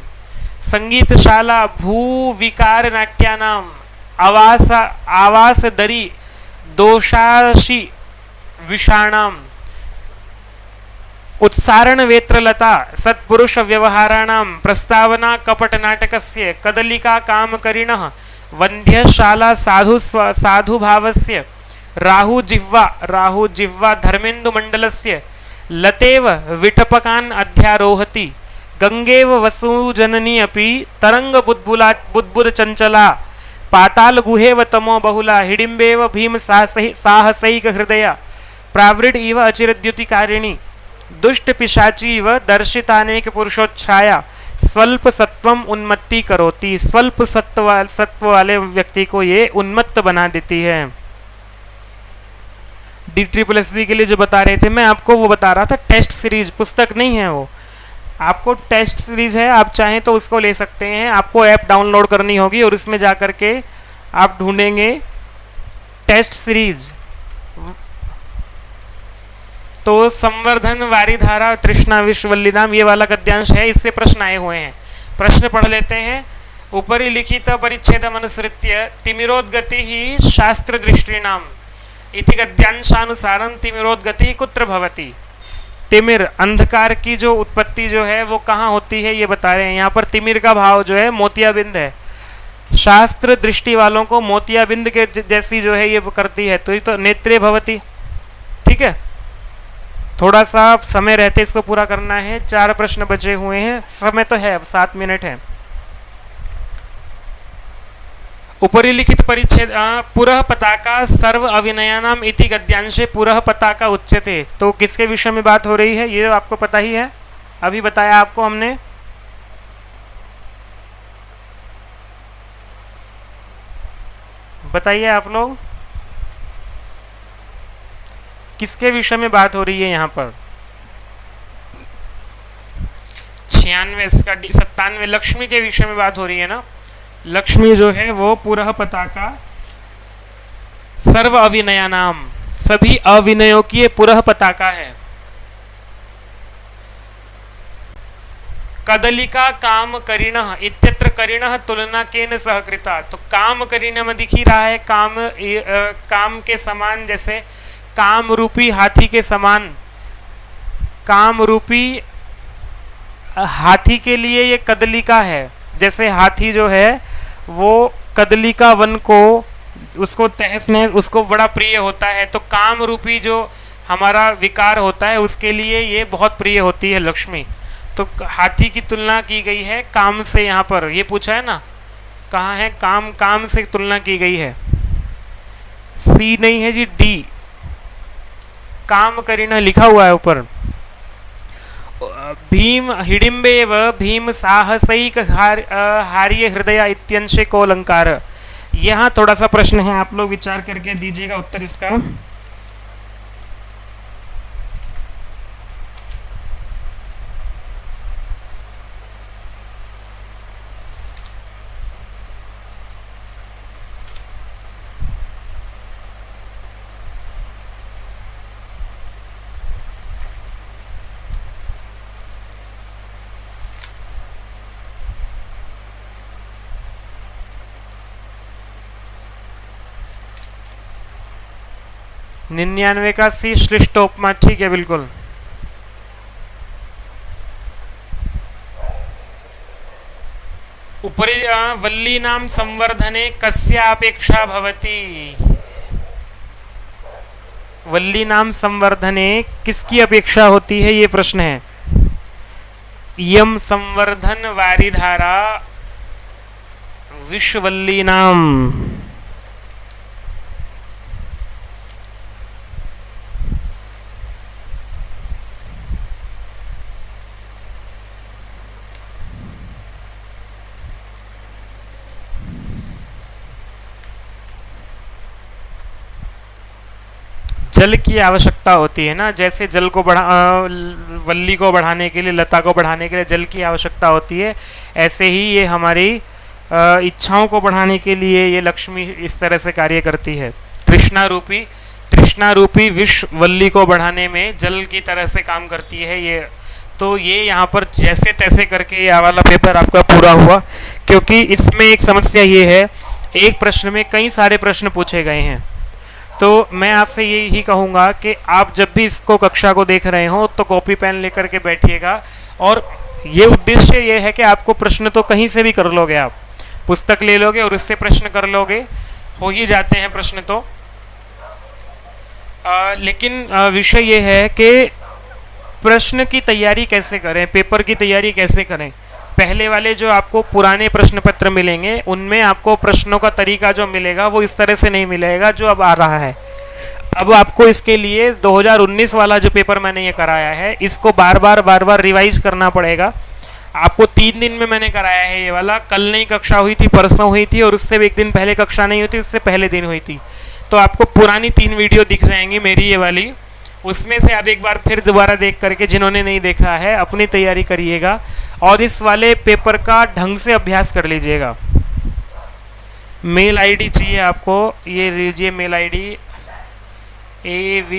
संगीतशाला भू विकार नाट्यानाम, आवास दरी दोषाशी विषाणाम, उत्सारण वेत्रलता सत्पुरुष व्यवहाराणाम, प्रस्तावना कपट नाटकस्य, कदलिका कामकरिणः, वंध्यशाला साधु भावस्य, राहु जिह्वा धर्मेन्दु मंडलस्य, लतेव विटपकान अध्यारोहति, गंगेव वसुजननी अपि तरंग बुद्बुद चंचला, पाताल गुहेव तमो बहुला, हिडिंबेव भीम साहसैक हृदय, प्रावृड इव अचिरद्युतिकारिणी, दुष्ट पिशाची इव दर्शितानेक पुरुषोच्छ्राया, स्वल्प सत्वम उन्मत्ति करोति, स्वल्प सत्व वाले व्यक्ति को ये उन्मत्त बना देती है। DSSB के लिए जो बता रहे थे मैं आपको, वो बता रहा था टेस्ट सीरीज, पुस्तक नहीं है वो, आपको टेस्ट सीरीज है, आप चाहें तो उसको ले सकते हैं। आपको ऐप डाउनलोड करनी होगी और इसमें जा कर के आप ढूंढेंगे टेस्ट सीरीज, तो संवर्धन वारिधारा तृष्णा विश्ववल्ली नाम ये वाला गद्यांश है, इससे प्रश्न आए हुए हैं। प्रश्न पढ़ लेते हैं। ऊपरी लिखित परिच्छेदम अनुसृत्य तिमिरोद्गति ही शास्त्र दृष्टिनाम इति गद्यांशानुसारं तिमिरोद्गति कुत्र भवति। तिमिर अंधकार की जो उत्पत्ति जो है वो कहाँ होती है ये बता रहे हैं। यहाँ पर तिमिर का भाव जो है मोतियाबिंद है, शास्त्र दृष्टि वालों को मोतियाबिंद के जैसी जो है ये करती है, तो ये तो नेत्रे भवति। ठीक है, थोड़ा सा समय रहते इसको पूरा करना है। 4 प्रश्न बचे हुए हैं, समय तो है, 7 मिनट है। उपरि लिखित परिच्छेद पुरः पताका सर्व अविनयानाम इति गद्यांशे पुरः पताका उच्यते, तो किसके विषय में बात हो रही है ये आपको पता ही है, अभी बताया आपको हमने। बताइए आप लोग किसके विषय में बात हो रही है यहाँ पर। 96 इसका 97 लक्ष्मी के विषय में बात हो रही है ना। लक्ष्मी जो है वो पुरः पताका सर्व अविनया नाम, सभी अविनयों की ये पुरः पताका है। कदलिका काम करिणः इत्यत्र करिणः तुलना केन सहकृता, तो काम करिणः में दिख ही रहा है, काम के समान, जैसे काम रूपी हाथी के समान, काम रूपी हाथी के लिए ये कदलिका है। जैसे हाथी जो है वो कदलिका वन को, उसको तहसने उसको बड़ा प्रिय होता है, तो काम रूपी जो हमारा विकार होता है उसके लिए ये बहुत प्रिय होती है लक्ष्मी। तो हाथी की तुलना की गई है काम से, यहाँ पर ये पूछा है ना, कहाँ है काम, काम से तुलना की गई है। सी नहीं है जी, डी, काम करीना लिखा हुआ है ऊपर। भीम हिडिम्बेव भीम साहसैक हार्य हृदय इत्यंशे को अलंकार। यहाँ थोड़ा सा प्रश्न है, आप लोग विचार करके दीजिएगा उत्तर इसका। निन्यानवे का सी श्लिष्टोपमा, ठीक है बिल्कुल। उपरि वल्लीनां संवर्धने कस्यापेक्षा भवति। वल्लीनां संवर्धने किसकी अपेक्षा होती है, ये प्रश्न है। यम संवर्धन वारिधारा विश्ववल्लीनां। जल की आवश्यकता होती है ना, जैसे जल को वल्ली को बढ़ाने के लिए, लता को बढ़ाने के लिए जल की आवश्यकता होती है, ऐसे ही ये हमारी इच्छाओं को बढ़ाने के लिए ये लक्ष्मी इस तरह से कार्य करती है। तृष्णा रूपी विष वल्ली को बढ़ाने में जल की तरह से काम करती है ये। तो ये यहाँ पर जैसे तैसे करके ये वाला पेपर आपका पूरा हुआ, क्योंकि इसमें एक समस्या ये है, एक प्रश्न में कई सारे प्रश्न पूछे गए हैं। तो मैं आपसे यही कहूँगा कि आप जब भी इसको कक्षा को देख रहे हो तो कॉपी पेन लेकर के बैठिएगा, और ये उद्देश्य ये है कि आपको प्रश्न तो कहीं से भी कर लोगे, आप पुस्तक ले लोगे और उससे प्रश्न कर लोगे, हो ही जाते हैं प्रश्न तो। लेकिन विषय ये है कि प्रश्न की तैयारी कैसे करें, पेपर की तैयारी कैसे करें। पहले वाले जो आपको पुराने प्रश्न पत्र मिलेंगे उनमें आपको प्रश्नों का तरीका जो मिलेगा वो इस तरह से नहीं मिलेगा जो अब आ रहा है। अब आपको इसके लिए 2019 वाला जो पेपर मैंने ये कराया है इसको बार बार रिवाइज करना पड़ेगा। आपको 3 दिन में मैंने कराया है ये वाला। कल नई कक्षा हुई थी, परसों हुई थी, और उससे भी एक दिन पहले कक्षा नहीं हुई थी, उससे पहले दिन हुई थी। तो आपको पुरानी 3 वीडियो दिख जाएंगी मेरी ये वाली, उसमें से आप एक बार फिर दोबारा देख करके, जिन्होंने नहीं देखा है, अपनी तैयारी करिएगा और इस वाले पेपर का ढंग से अभ्यास कर लीजिएगा। मेल आईडी चाहिए आपको, ये लीजिए मेल आईडी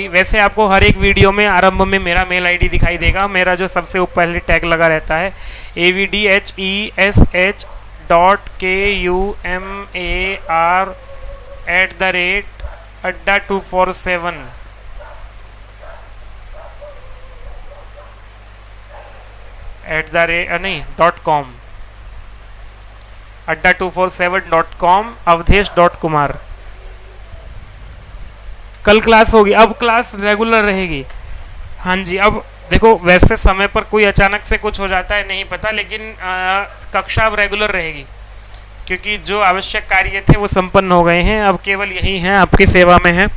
वैसे आपको हर एक वीडियो में आरंभ में मेरा मेल आईडी दिखाई देगा। मेरा जो सबसे ऊपर पहले टैग लगा रहता है avdhesh.kumar@adda247 .com adda247.com avdesh.kumar। कल क्लास होगी, अब क्लास रेगुलर रहेगी। हाँ जी, अब देखो वैसे समय पर कोई अचानक से कुछ हो जाता है नहीं पता, लेकिन कक्षा अब रेगुलर रहेगी क्योंकि जो आवश्यक कार्य थे वो संपन्न हो गए हैं। अब केवल यही हैं, आपकी सेवा में हैं।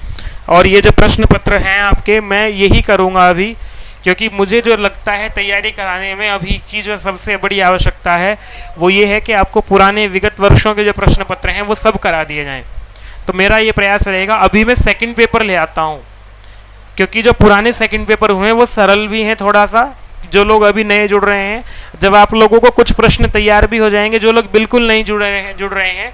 और ये जो प्रश्न पत्र हैं आपके, मैं यही करूँगा अभी, क्योंकि मुझे जो लगता है तैयारी कराने में अभी की जो सबसे बड़ी आवश्यकता है वो ये है कि आपको पुराने विगत वर्षों के जो प्रश्न पत्र हैं वो सब करा दिए जाएं। तो मेरा ये प्रयास रहेगा। अभी मैं सेकंड पेपर ले आता हूँ, क्योंकि जो पुराने सेकंड पेपर हुए हैं वो सरल भी हैं थोड़ा सा। जो लोग अभी नए जुड़ रहे हैं, जब आप लोगों को कुछ प्रश्न तैयार भी हो जाएंगे, जो लोग बिल्कुल नहीं जुड़ रहे हैं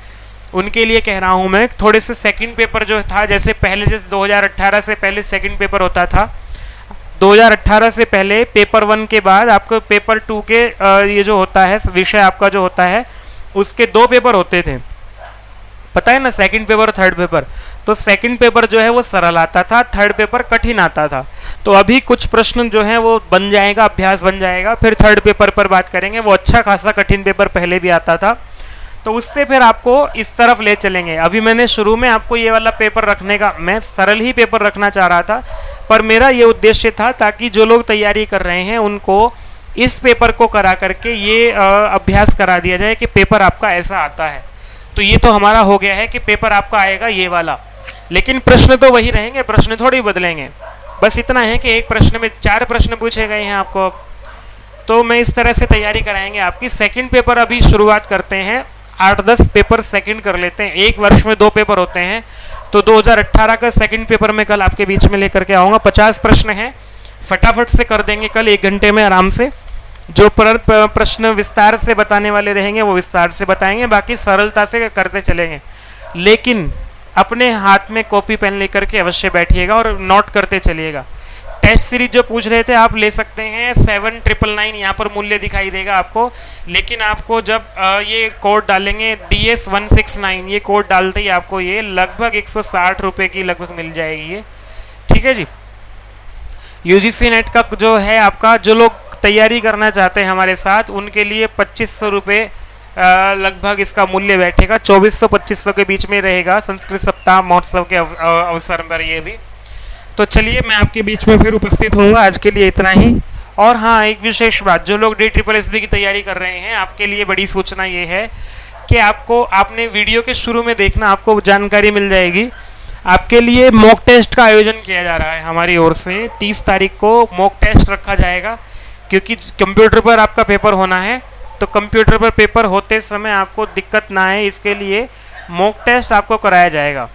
उनके लिए कह रहा हूँ मैं, थोड़े से सेकंड पेपर जो था, जैसे पहले जैसे 2018 से पहले सेकंड पेपर होता था, 2018 से पहले पेपर 1 के बाद आपको पेपर 2 के ये जो होता है विषय आपका जो होता है उसके 2 पेपर होते थे, पता है ना, सेकंड पेपर और थर्ड पेपर। तो सेकंड पेपर जो है वो सरल आता था, थर्ड पेपर कठिन आता था। तो अभी कुछ प्रश्न जो हैं वो बन जाएगा, अभ्यास बन जाएगा, फिर थर्ड पेपर पर बात करेंगे। वो अच्छा खासा कठिन पेपर पहले भी आता था, तो उससे फिर आपको इस तरफ ले चलेंगे। अभी मैंने शुरू में आपको ये वाला पेपर रखने का, मैं सरल ही पेपर रखना चाह रहा था, पर मेरा ये उद्देश्य था ताकि जो लोग तैयारी कर रहे हैं उनको इस पेपर को करा करके ये अभ्यास करा दिया जाए कि पेपर आपका ऐसा आता है। तो ये तो हमारा हो गया है कि पेपर आपका आएगा ये वाला, लेकिन प्रश्न तो वही रहेंगे, प्रश्न थोड़ी बदलेंगे। बस इतना है कि एक प्रश्न में 4 प्रश्न पूछे गए हैं आपको। तो मैं इस तरह से तैयारी कराएंगे आपकी। सेकंड पेपर अभी शुरुआत करते हैं, 8-10 पेपर सेकंड कर लेते हैं। एक वर्ष में 2 पेपर होते हैं, तो 2018 का सेकंड पेपर मैं कल आपके बीच में लेकर के आऊँगा। 50 प्रश्न हैं, फटाफट से कर देंगे कल 1 घंटे में आराम से। जो प्रश्न विस्तार से बताने वाले रहेंगे वो विस्तार से बताएंगे, बाकी सरलता से करते चलेंगे। लेकिन अपने हाथ में कॉपी पेन लेकर के अवश्य बैठिएगा और नोट करते चलिएगा। टेस्ट सीरीज जो पूछ रहे थे आप ले सकते हैं, 7999 यहाँ पर मूल्य दिखाई देगा आपको। लेकिन आपको जब ये कोड डालेंगे DS169, ये कोड डालते ही आपको ये लगभग 160 रुपये की लगभग मिल जाएगी ये, ठीक है जी। UGC नेट का जो है आपका, जो लोग तैयारी करना चाहते हैं हमारे साथ, उनके लिए 2500 रुपये लगभग इसका मूल्य बैठेगा। 2400-2500 के बीच में रहेगा संस्कृत सप्ताह महोत्सव के अवसर पर ये भी। तो चलिए मैं आपके बीच में फिर उपस्थित होऊंगा। आज के लिए इतना ही। और हाँ, एक विशेष बात, जो लोग DSSB की तैयारी कर रहे हैं, आपके लिए बड़ी सूचना ये है कि आपने वीडियो के शुरू में देखना, आपको जानकारी मिल जाएगी। आपके लिए मॉक टेस्ट का आयोजन किया जा रहा है हमारी ओर से। 30 तारीख को मॉक टेस्ट रखा जाएगा, क्योंकि कंप्यूटर पर आपका पेपर होना है। तो कंप्यूटर पर पेपर होते समय आपको दिक्कत ना आए, इसके लिए मॉक टेस्ट आपको कराया जाएगा।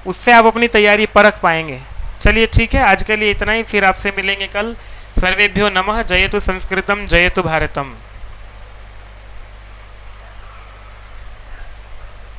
उससे आप अपनी तैयारी परख पाएंगे। चलिए ठीक है, आज के लिए इतना ही। फिर आपसे मिलेंगे कल। सर्वेभ्यो नमः। जयतु संस्कृतम, जयतु भारतम।